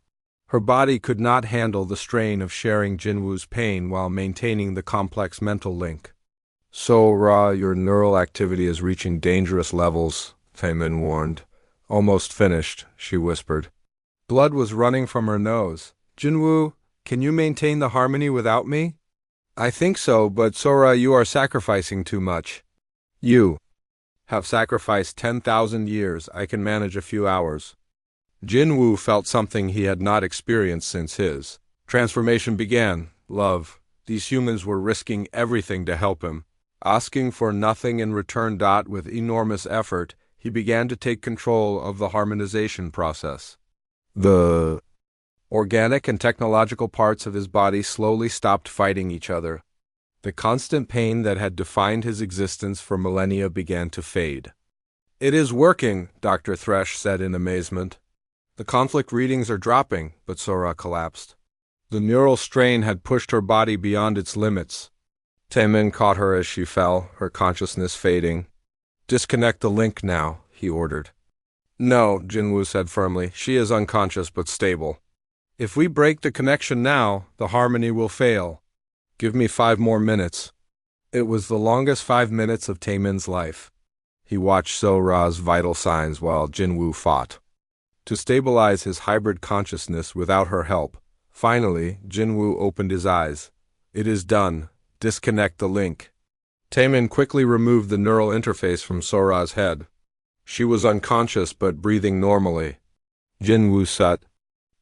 Her body could not handle the strain of sharing Jinwoo's pain while maintaining the complex mental link. "Sora, your neural activity is reaching dangerous levels," Taemin warned. "Almost finished," she whispered. Blood was running from her nose. "Jinwoo, can you maintain the harmony without me?" "I think so, but Sora, you are sacrificing too much." "You have sacrificed 10,000 years. I can manage a few hours." Jinwoo felt something he had not experienced since his transformation began. Love. These humans were risking everything to help him, asking for nothing in return. With enormous effort, he began to take control of the harmonization process. The organic and technological parts of his body slowly stopped fighting each other. The constant pain that had defined his existence for millennia began to fade. "It is working," Dr. Thresh said in amazement. "The conflict readings are dropping," but Sora collapsed. The neural strain had pushed her body beyond its limits. Taemin caught her as she fell, her consciousness fading. "Disconnect the link now," he ordered. "No," Jinwoo said firmly. "She is unconscious but stable. If we break the connection now, the harmony will fail. Give me 5 more minutes." It was the longest 5 minutes of Taemin's life. He watched Sora's vital signs while Jinwoo fought to stabilize his hybrid consciousness without her help. Finally, Jinwoo opened his eyes. "It is done. Disconnect the link." Taemin quickly removed the neural interface from Sora's head. She was unconscious but breathing normally. Jinwoo sat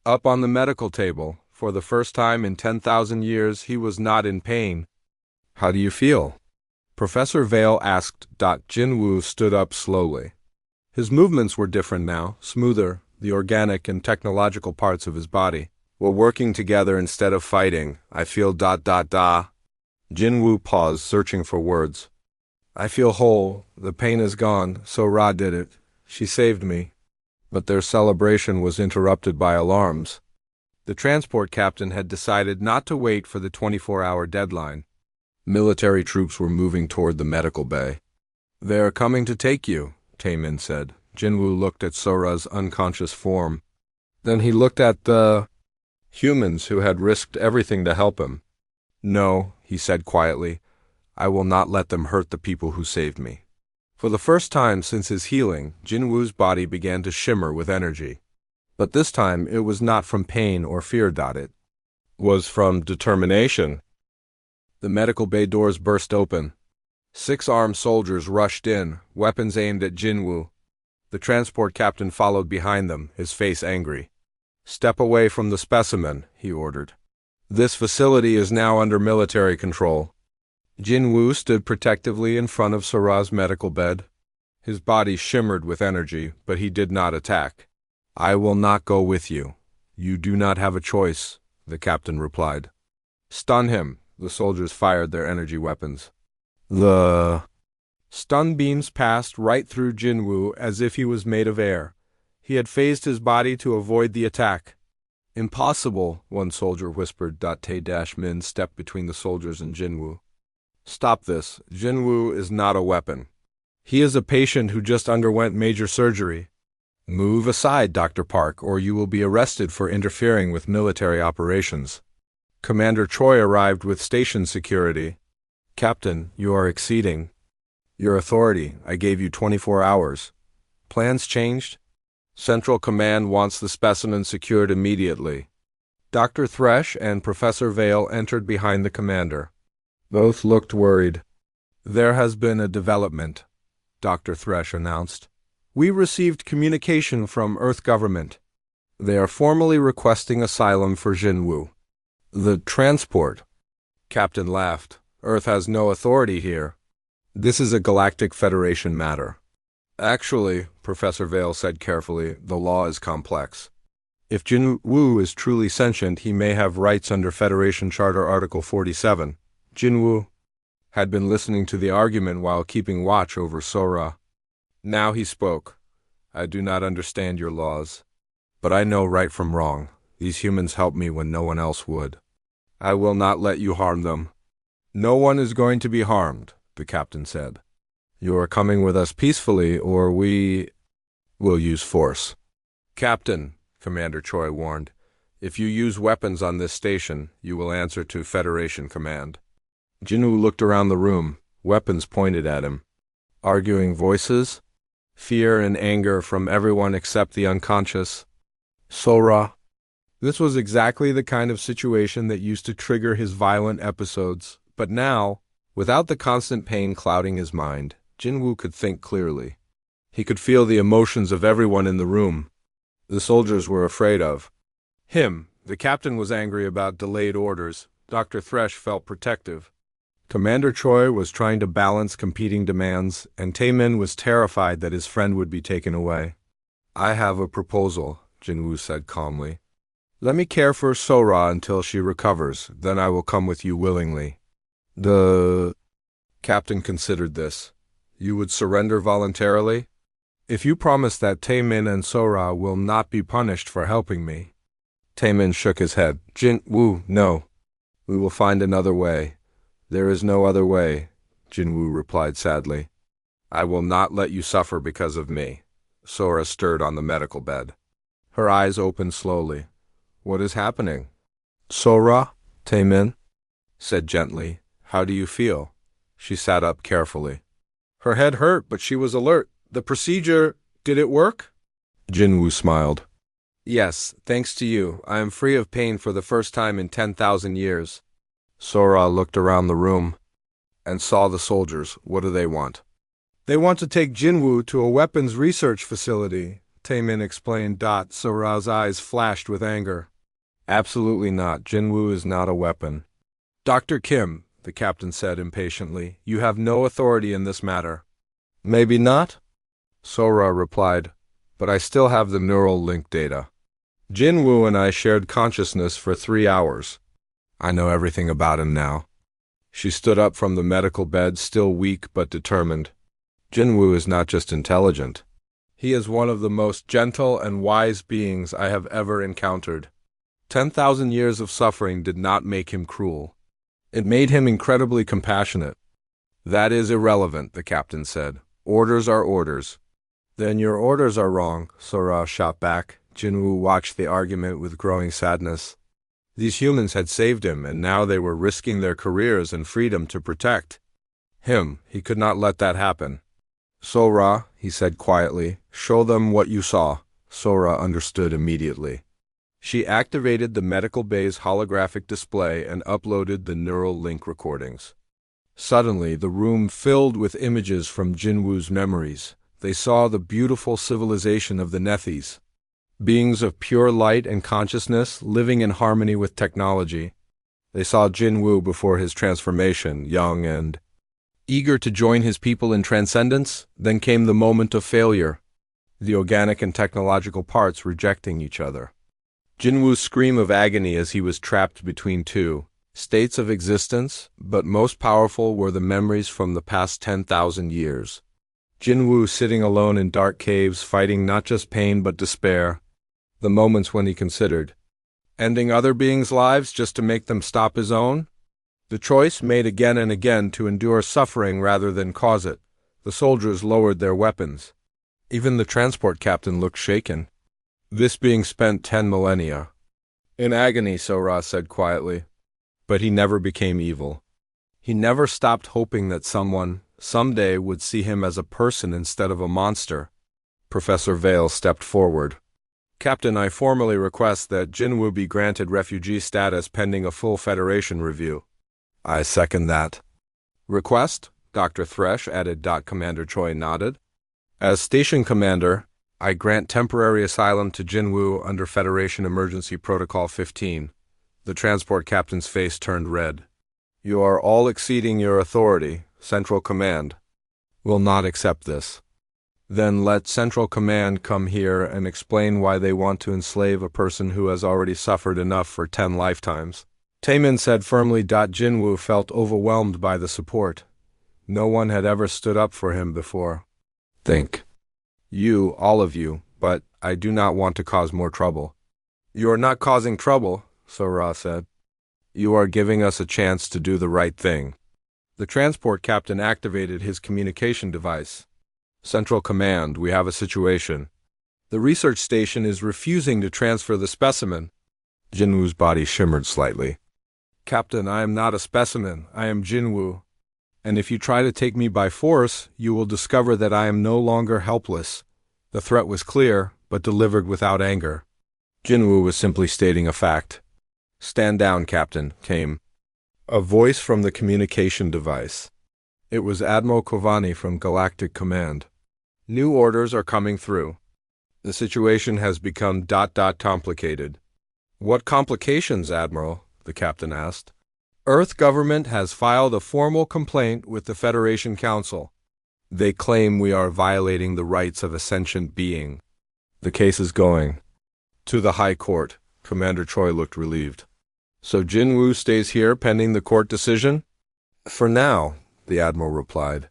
up on the medical table. For the first time in 10,000 years, he was not in pain. "How do you feel?" Professor Vale asked. Jinwoo stood up slowly. His movements were different now, smoother. The organic and technological parts of his body were working together instead of fighting. "I feel ... Jinwoo paused, searching for words. "I feel whole. The pain is gone. Sora did it. She saved me." But their celebration was interrupted by alarms. The transport captain had decided not to wait for the 24-hour deadline. Military troops were moving toward the medical bay. "They are coming to take you," Taemin said. Jinwoo looked at Sora's unconscious form. Then he looked at the humans who had risked everything to help him. "No," he said quietly. "I will not let them hurt the people who saved me." For the first time since his healing, Jinwoo's body began to shimmer with energy. But this time it was not from pain or fear. It was from determination. The medical bay doors burst open. 6 armed soldiers rushed in, weapons aimed at Jinwoo. The transport captain followed behind them, his face angry. "Step away from the specimen," he ordered. "This facility is now under military control." Jinwoo stood protectively in front of Sora's medical bed. His body shimmered with energy, but he did not attack. "I will not go with you. You do not have a choice," the captain replied. "Stun him." The soldiers fired their energy weapons. The Stun beams passed right through Jinwoo as if he was made of air. He had phased his body to avoid the attack. Impossible, one soldier whispered. Tae-min stepped between the soldiers and Jinwoo. Stop this. Jinwoo is not a weapon. He is a patient who just underwent major surgery. Move aside, Dr. Park, or you will be arrested for interfering with military operations. Commander Choi arrived with station security. Captain, you are exceeding your authority. I gave you 24 hours. Plans changed? Central Command wants the specimen secured immediately. Dr. Thresh and Professor Vale entered behind the commander. Both looked worried. There has been a development, Dr. Thresh announced. We received communication from Earth government. They are formally requesting asylum for Jinwoo. The transport. Captain laughed. Earth has no authority here. This is a Galactic Federation matter. Actually, Professor Vale said carefully, the law is complex. If Jinwoo is truly sentient, he may have rights under Federation Charter Article 47. Jinwoo had been listening to the argument while keeping watch over Sora. Now he spoke. I do not understand your laws, but I know right from wrong. These humans help me when no one else would. I will not let you harm them. No one is going to be harmed, the captain said. You are coming with us peacefully, or we will use force. Captain, Commander Choi warned, if you use weapons on this station, you will answer to Federation command. Jinwoo looked around the room, weapons pointed at him. Arguing voices? Fear and anger from everyone except the unconscious. Sora. This was exactly the kind of situation that used to trigger his violent episodes, but now, without the constant pain clouding his mind, Jinwoo could think clearly. He could feel the emotions of everyone in the room. The soldiers were afraid of him. The captain was angry about delayed orders. Dr. Thresh felt protective. Commander Choi was trying to balance competing demands, and Tae-min was terrified that his friend would be taken away. I have a proposal, Jinwoo said calmly. Let me care for Sora until she recovers, then I will come with you willingly. The captain considered this. You would surrender voluntarily? If you promise that Tae-min and Sora will not be punished for helping me. Tae-min shook his head. Jinwoo, no. We will find another way. There is no other way, Jinwoo replied sadly. I will not let you suffer because of me. Sora stirred on the medical bed. Her eyes opened slowly. What is happening? Sora, Tae-min said gently. How do you feel? She sat up carefully. Her head hurt, but she was alert. The procedure, did it work? Jinwoo smiled. Yes, thanks to you. I am free of pain for the first time in 10,000 years. Sora looked around the room and saw the soldiers. What do they want? They want to take Jinwoo to a weapons research facility, Tae-min explained. Sora's eyes flashed with anger. Absolutely not. Jinwoo is not a weapon. Dr. Kim, the captain said impatiently, you have no authority in this matter. Maybe not, Sora replied, but I still have the neural link data. Jinwoo and I shared consciousness for 3 hours. I know everything about him now. She stood up from the medical bed, still weak but determined. Jinwoo is not just intelligent. He is one of the most gentle and wise beings I have ever encountered. 10,000 years of suffering did not make him cruel. It made him incredibly compassionate. That is irrelevant, the captain said. Orders are orders. Then your orders are wrong, Sora shot back. Jinwoo watched the argument with growing sadness. These humans had saved him, and now they were risking their careers and freedom to protect him. He could not let that happen. Sora, he said quietly, show them what you saw. Sora understood immediately. She activated the medical bay's holographic display and uploaded the neural link recordings. Suddenly, the room filled with images from Jinwoo's memories. They saw the beautiful civilization of the Nethys, beings of pure light and consciousness living in harmony with technology. They saw Jinwoo before his transformation, young and eager to join his people in transcendence. Then came the moment of failure, the organic and technological parts rejecting each other. Jinwoo's scream of agony as he was trapped between two states of existence, but most powerful were the memories from the past 10,000 years. Jinwoo sitting alone in dark caves, fighting not just pain but despair, the moments when he considered ending other beings' lives just to make them stop his own. The choice made again and again to endure suffering rather than cause it. The soldiers lowered their weapons. Even the transport captain looked shaken. This being spent 10 millennia. In agony, Sora said quietly. But he never became evil. He never stopped hoping that someone, someday, would see him as a person instead of a monster. Professor Vale stepped forward. Captain, I formally request that Jinwoo be granted refugee status pending a full Federation review. I second that. Request? Dr. Thresh added. Commander Choi nodded. As Station Commander, I grant temporary asylum to Jinwoo under Federation Emergency Protocol 15. The transport captain's face turned red. You are all exceeding your authority, Central Command. Will not accept this. Then let Central Command come here and explain why they want to enslave a person who has already suffered enough for 10 lifetimes. Taemin said firmly. Jinwoo felt overwhelmed by the support. No one had ever stood up for him before. Think. You, all of you, but I do not want to cause more trouble. You are not causing trouble, Sora said. You are giving us a chance to do the right thing. The transport captain activated his communication device. Central Command, we have a situation. The research station is refusing to transfer the specimen. Jinwoo's body shimmered slightly. Captain, I am not a specimen. I am Jinwoo. And if you try to take me by force, you will discover that I am no longer helpless. The threat was clear, but delivered without anger. Jinwoo was simply stating a fact. Stand down, Captain, came a voice from the communication device. It was Admiral Kovani from Galactic Command. New orders are coming through. The situation has become ... complicated. What complications, Admiral? The captain asked. Earth government has filed a formal complaint with the Federation Council. They claim we are violating the rights of a sentient being. The case is going to the High Court. Commander Choi looked relieved. So Jinwoo stays here pending the court decision? For now, the Admiral replied.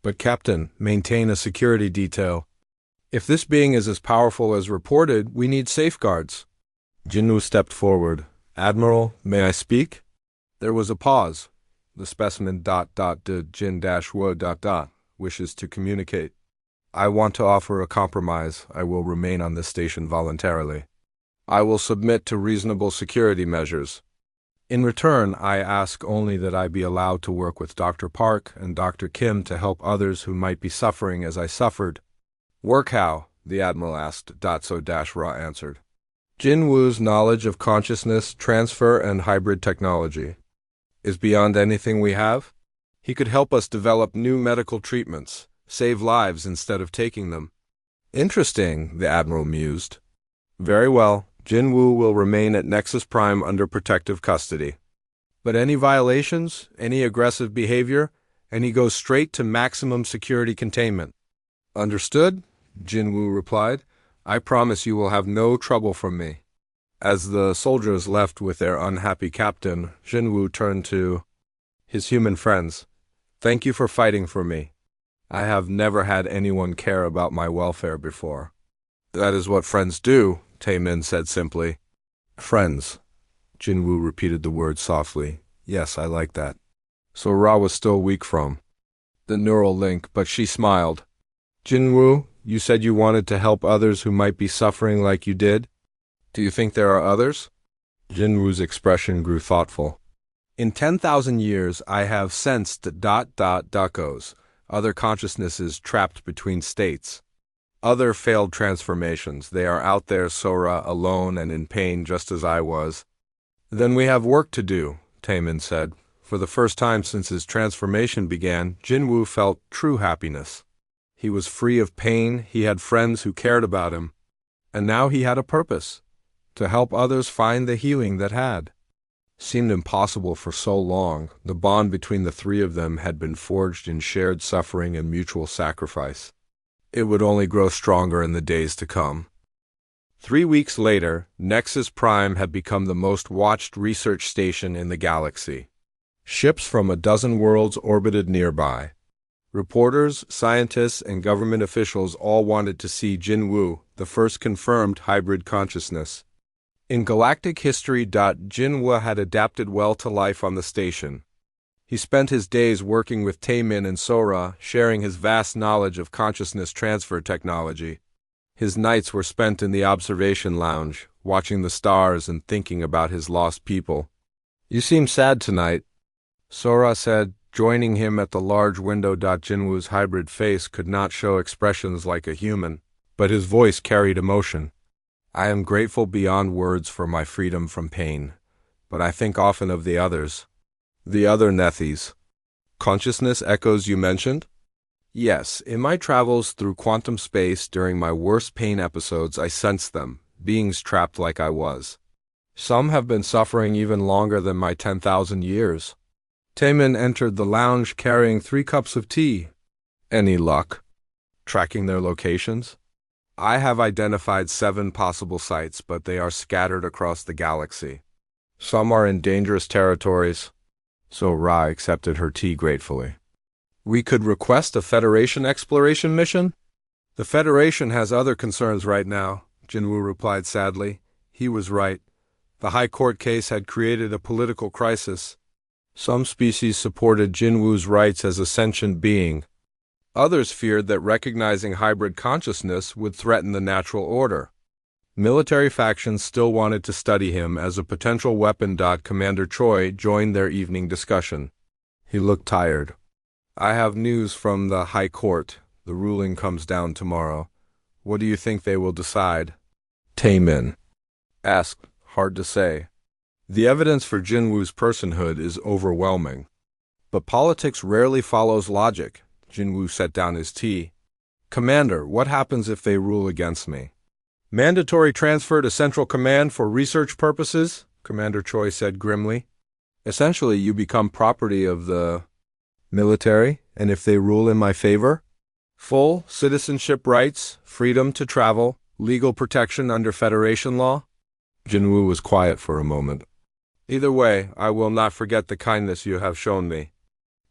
But Captain, maintain a security detail. If this being is as powerful as reported, we need safeguards. Jinwoo stepped forward. Admiral, may I speak? There was a pause. The specimen ... Jin-Wo ... wishes to communicate. I want to offer a compromise. I will remain on this station voluntarily. I will submit to reasonable security measures. In return, I ask only that I be allowed to work with Dr. Park and Dr. Kim to help others who might be suffering as I suffered. Work how? The Admiral asked. So-Ra answered. Jinwoo's knowledge of consciousness, transfer, and hybrid technology is beyond anything we have. He could help us develop new medical treatments, save lives instead of taking them. Interesting, the Admiral mused. Very well. Jinwoo will remain at Nexus Prime under protective custody. But any violations, any aggressive behavior, and he goes straight to maximum security containment. Understood? Jinwoo replied. I promise you will have no trouble from me. As the soldiers left with their unhappy captain, Jinwoo turned to his human friends. Thank you for fighting for me. I have never had anyone care about my welfare before. That is what friends do, Taemin said simply. Friends. Jinwoo repeated the word softly. Yes, I like that. So Ra was still weak from the neural link, but she smiled. Jinwoo, you said you wanted to help others who might be suffering like you did. Do you think there are others? Jinwoo's expression grew thoughtful. In 10,000 years, I have sensed ... duckos, other consciousnesses trapped between states. Other failed transformations. They are out there, Sora, alone and in pain just as I was. Then we have work to do, Taemin said. For the first time since his transformation began, Jinwoo felt true happiness. He was free of pain, he had friends who cared about him. And now he had a purpose, to help others find the healing that had seemed impossible for so long. The bond between the three of them had been forged in shared suffering and mutual sacrifice. It would only grow stronger in the days to come. 3 weeks later, Nexus Prime had become the most watched research station in the galaxy. Ships from a dozen worlds orbited nearby. Reporters, scientists, and government officials all wanted to see Jinwu, the first confirmed hybrid consciousness. In galactic history, Jinwu had adapted well to life on the station. He spent his days working with Taemin and Sora, sharing his vast knowledge of consciousness transfer technology. His nights were spent in the observation lounge, watching the stars and thinking about his lost people. "You seem sad tonight," Sora said, joining him at the large window. Jinwu's hybrid face could not show expressions like a human, but his voice carried emotion. "I am grateful beyond words for my freedom from pain, but I think often of the others. The other Nethies." "Consciousness echoes you mentioned?" "Yes, in my travels through quantum space during my worst pain episodes I sensed them, beings trapped like I was. Some have been suffering even longer than my 10,000 years. Taemin entered the lounge carrying 3 cups of tea. "Any luck tracking their locations?" "I have identified 7 possible sites, but they are scattered across the galaxy. Some are in dangerous territories." So Ra accepted her tea gratefully. "We could request a Federation exploration mission?" "The Federation has other concerns right now," Jinwu replied sadly. He was right. The High Court case had created a political crisis. Some species supported Jinwu's rights as a sentient being. Others feared that recognizing hybrid consciousness would threaten the natural order. Military factions still wanted to study him as a potential weapon. Commander Choi joined their evening discussion. He looked tired. "I have news from the High Court. The ruling comes down tomorrow. What do you think they will decide?" Taemin asked. "Hard to say. The evidence for Jinwu's personhood is overwhelming. But politics rarely follows logic." Jinwu set down his tea. "Commander, what happens if they rule against me?" "Mandatory transfer to Central Command for research purposes," Commander Choi said grimly. "Essentially, you become property of the military, and if they rule in my favor, full citizenship rights, freedom to travel, legal protection under Federation law." Jinwu was quiet for a moment. "Either way, I will not forget the kindness you have shown me."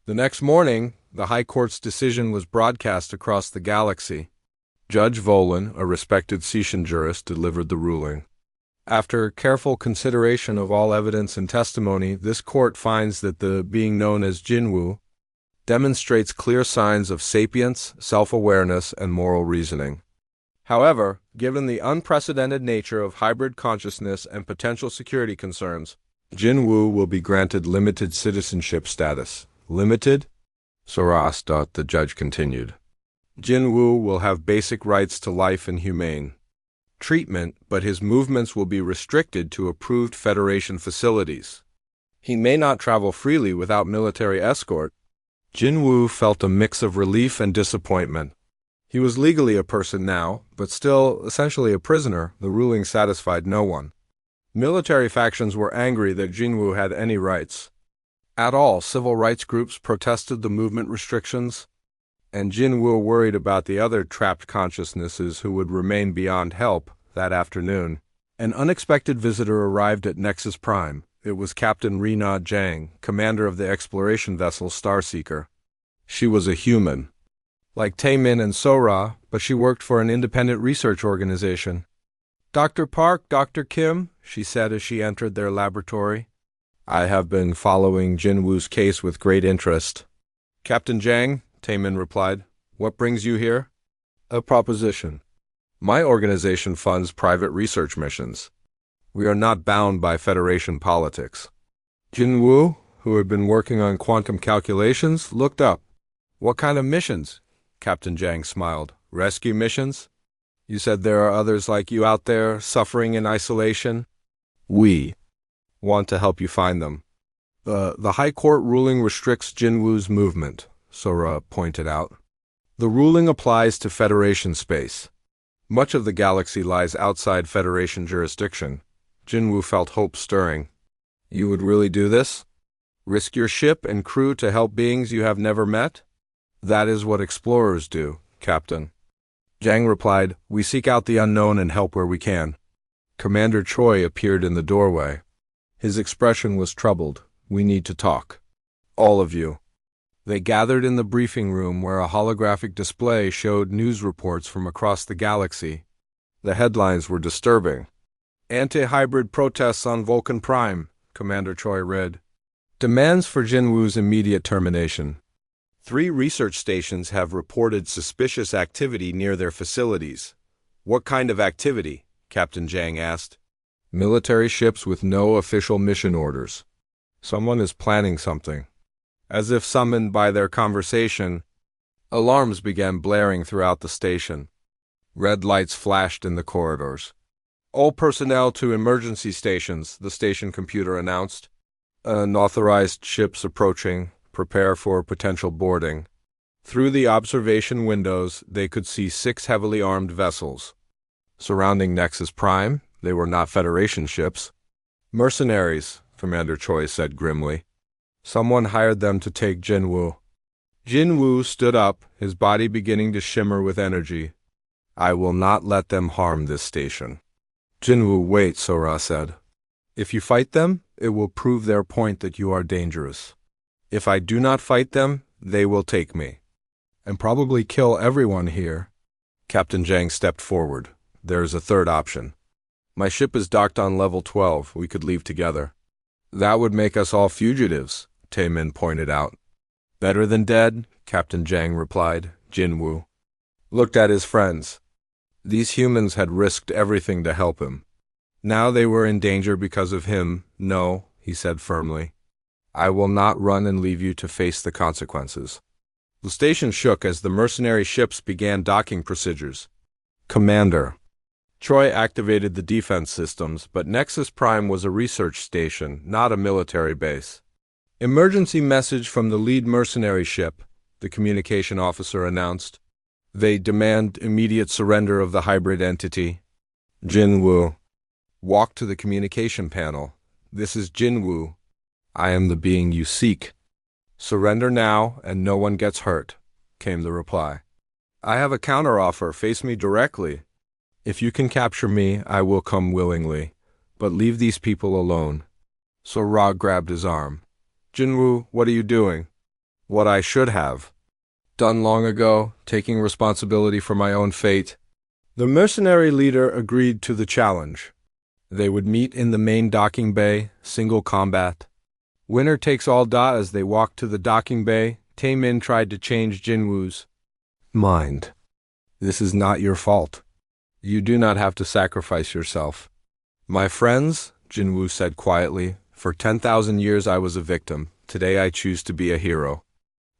The next morning, the High Court's decision was broadcast across the galaxy. Judge Volan, a respected Seacian jurist, delivered the ruling. After careful consideration of all evidence and testimony, this court finds that the being known as Jinwu demonstrates clear signs of sapience, self-awareness, and moral reasoning. However, given the unprecedented nature of hybrid consciousness and potential security concerns, Jinwu will be granted limited citizenship status. "Limited?" Soras. The judge continued. "Jinwu will have basic rights to life and humane treatment, but his movements will be restricted to approved Federation facilities. He may not travel freely without military escort." Jinwu felt a mix of relief and disappointment. He was legally a person now, but still essentially a prisoner. The ruling satisfied no one. Military factions were angry that Jinwu had any rights at all. Civil rights groups protested the movement restrictions, and Jinwu worried about the other trapped consciousnesses who would remain beyond help. That afternoon, an unexpected visitor arrived at Nexus Prime. It was Captain Rina Jang, commander of the exploration vessel Starseeker. She was a human, like Taemin and Sora, but she worked for an independent research organization. "Dr. Park, Dr. Kim," she said as she entered their laboratory. "I have been following Jinwu's case with great interest." "Captain Jang," Taemin replied, "what brings you here?" "A proposition. My organization funds private research missions. We are not bound by Federation politics." Jinwu, who had been working on quantum calculations, looked up. "What kind of missions?" Captain Jang smiled. "Rescue missions? You said there are others like you out there, suffering in isolation. We want to help you find them." The High Court ruling restricts Jinwu's movement," Sora pointed out. "The ruling applies to Federation space. Much of the galaxy lies outside Federation jurisdiction." Jinwu felt hope stirring. "You would really do this? Risk your ship and crew to help beings you have never met?" "That is what explorers do, Captain." Jang replied, "We seek out the unknown and help where we can." Commander Choi appeared in the doorway. His expression was troubled. "We need to talk. All of you." They gathered in the briefing room where a holographic display showed news reports from across the galaxy. The headlines were disturbing. "Anti-hybrid protests on Vulcan Prime," Commander Choi read. "Demands for Jinwoo's immediate termination. 3 research stations have reported suspicious activity near their facilities." "What kind of activity?" Captain Jang asked. "Military ships with no official mission orders. Someone is planning something." As if summoned by their conversation, alarms began blaring throughout the station. Red lights flashed in the corridors. "All personnel to emergency stations," the station computer announced. "Unauthorized ships approaching. Prepare for potential boarding." Through the observation windows, they could see 6 heavily armed vessels. Surrounding Nexus Prime, they were not Federation ships. "Mercenaries," Commander Choi said grimly. "Someone hired them to take Jinwoo." Jinwoo stood up, his body beginning to shimmer with energy. "I will not let them harm this station." "Jinwoo, wait," Sora said. "If you fight them, it will prove their point that you are dangerous. If I do not fight them, they will take me. And probably kill everyone here." Captain Jang stepped forward. "There is a third option. My ship is docked on level 12. We could leave together." "That would make us all fugitives," Taemin pointed out. "Better than dead," Captain Jang replied. Jinwoo looked at his friends. These humans had risked everything to help him. Now they were in danger because of him. "No," he said firmly. "I will not run and leave you to face the consequences." The station shook as the mercenary ships began docking procedures. "Commander." Troy activated the defense systems, but Nexus Prime was a research station, not a military base. "Emergency message from the lead mercenary ship," the communication officer announced. "They demand immediate surrender of the hybrid entity." Jinwoo walked to the communication panel. "This is Jinwoo. I am the being you seek. Surrender now, and no one gets hurt," came the reply. "I have a counteroffer. Face me directly. If you can capture me, I will come willingly. But leave these people alone." So Ra grabbed his arm. "Jinwoo, what are you doing?" "What I should have done long ago, taking responsibility for my own fate." The mercenary leader agreed to the challenge. They would meet in the main docking bay, single combat. Winner takes all. As they walked to the docking bay, Taemin tried to change Jinwoo's mind. "This is not your fault. You do not have to sacrifice yourself." "My friends," Jinwoo said quietly, "for 10,000 years I was a victim. Today I choose to be a hero."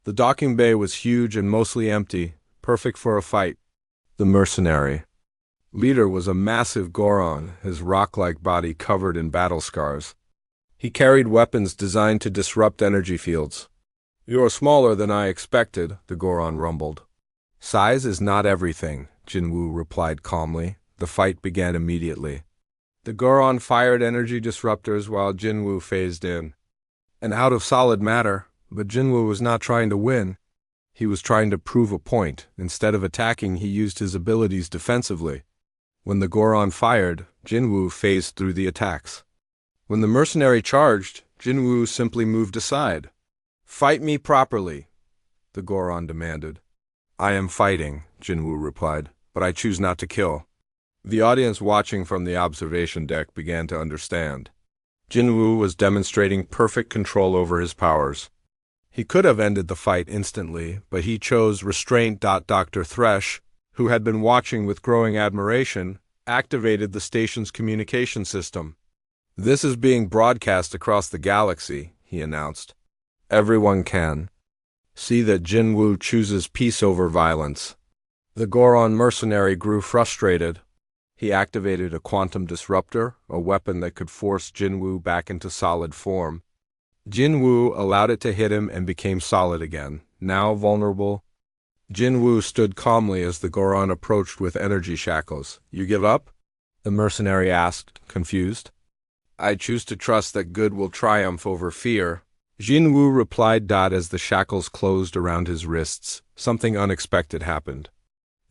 The docking bay was huge and mostly empty, perfect for a fight. The mercenary leader was a massive Goron, his rock-like body covered in battle scars. He carried weapons designed to disrupt energy fields. "You're smaller than I expected," the Goron rumbled. "Size is not everything," Jinwoo replied calmly. The fight began immediately. The Goron fired energy disruptors while Jinwoo phased in. And out of solid matter, but Jinwoo was not trying to win. He was trying to prove a point. Instead of attacking, he used his abilities defensively. When the Goron fired, Jinwoo phased through the attacks. When the mercenary charged, Jinwoo simply moved aside. "Fight me properly," the Goron demanded. "I am fighting," Jinwoo replied, "but I choose not to kill." The audience watching from the observation deck began to understand. Jinwoo was demonstrating perfect control over his powers. He could have ended the fight instantly, but he chose restraint. Dr. Thresh, who had been watching with growing admiration, activated the station's communication system. "This is being broadcast across the galaxy," he announced. "Everyone can see that Jinwoo chooses peace over violence." The Goron mercenary grew frustrated. He activated a quantum disruptor, a weapon that could force Jinwoo back into solid form. Jinwoo allowed it to hit him and became solid again, now vulnerable. Jinwoo stood calmly as the Goron approached with energy shackles. "You give up?" the mercenary asked, confused. "I choose to trust that good will triumph over fear," Jinwoo replied. As the shackles closed around his wrists, something unexpected happened.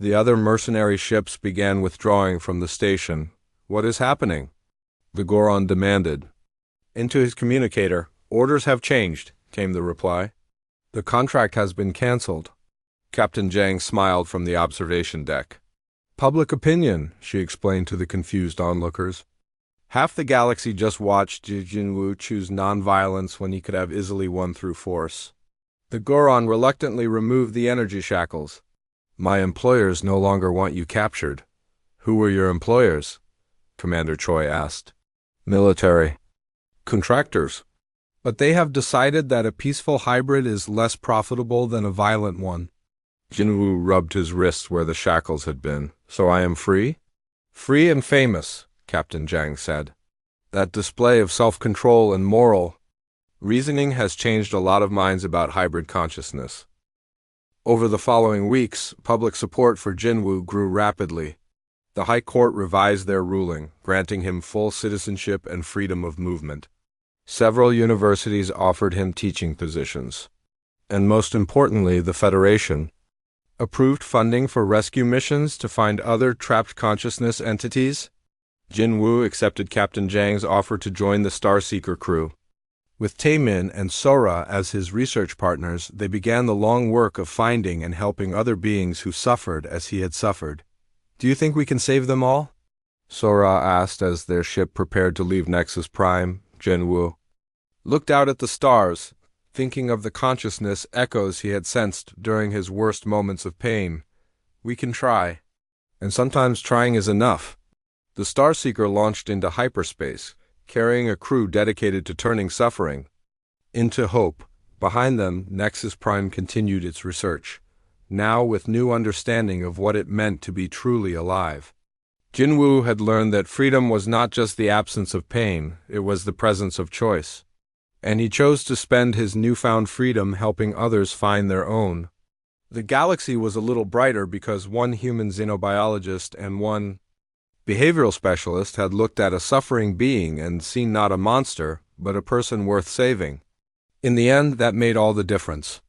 The other mercenary ships began withdrawing from the station. What is happening? The Goron demanded. Into his communicator. Orders have changed, came the reply. The contract has been cancelled. Captain Zhang smiled from the observation deck. Public opinion, she explained to the confused onlookers. Half the galaxy just watched Jinwu choose non-violence when he could have easily won through force. The Goron reluctantly removed the energy shackles. My employers no longer want you captured. Who were your employers? Commander Choi asked. Military. Contractors. But they have decided that a peaceful hybrid is less profitable than a violent one. Jinwu rubbed his wrists where the shackles had been. So I am free? Free and famous, Captain Zhang said. That display of self-control and moral reasoning has changed a lot of minds about hybrid consciousness. Over the following weeks, public support for Jinwu grew rapidly. The High Court revised their ruling, granting him full citizenship and freedom of movement. Several universities offered him teaching positions. And most importantly, the Federation approved funding for rescue missions to find other trapped consciousness entities. Jinwu accepted Captain Zhang's offer to join the Starseeker crew. With Taemin and Sora as his research partners, they began the long work of finding and helping other beings who suffered as he had suffered. Do you think we can save them all? Sora asked as their ship prepared to leave Nexus Prime. Jinwu looked out at the stars, thinking of the consciousness echoes he had sensed during his worst moments of pain. We can try. And sometimes trying is enough. The Starseeker launched into hyperspace, carrying a crew dedicated to turning suffering into hope. Behind them, Nexus Prime continued its research, now with new understanding of what it meant to be truly alive. Jinwu had learned that freedom was not just the absence of pain, it was the presence of choice. And he chose to spend his newfound freedom helping others find their own. The galaxy was a little brighter because one human xenobiologist and one behavioral specialist had looked at a suffering being and seen not a monster, but a person worth saving. In the end, that made all the difference.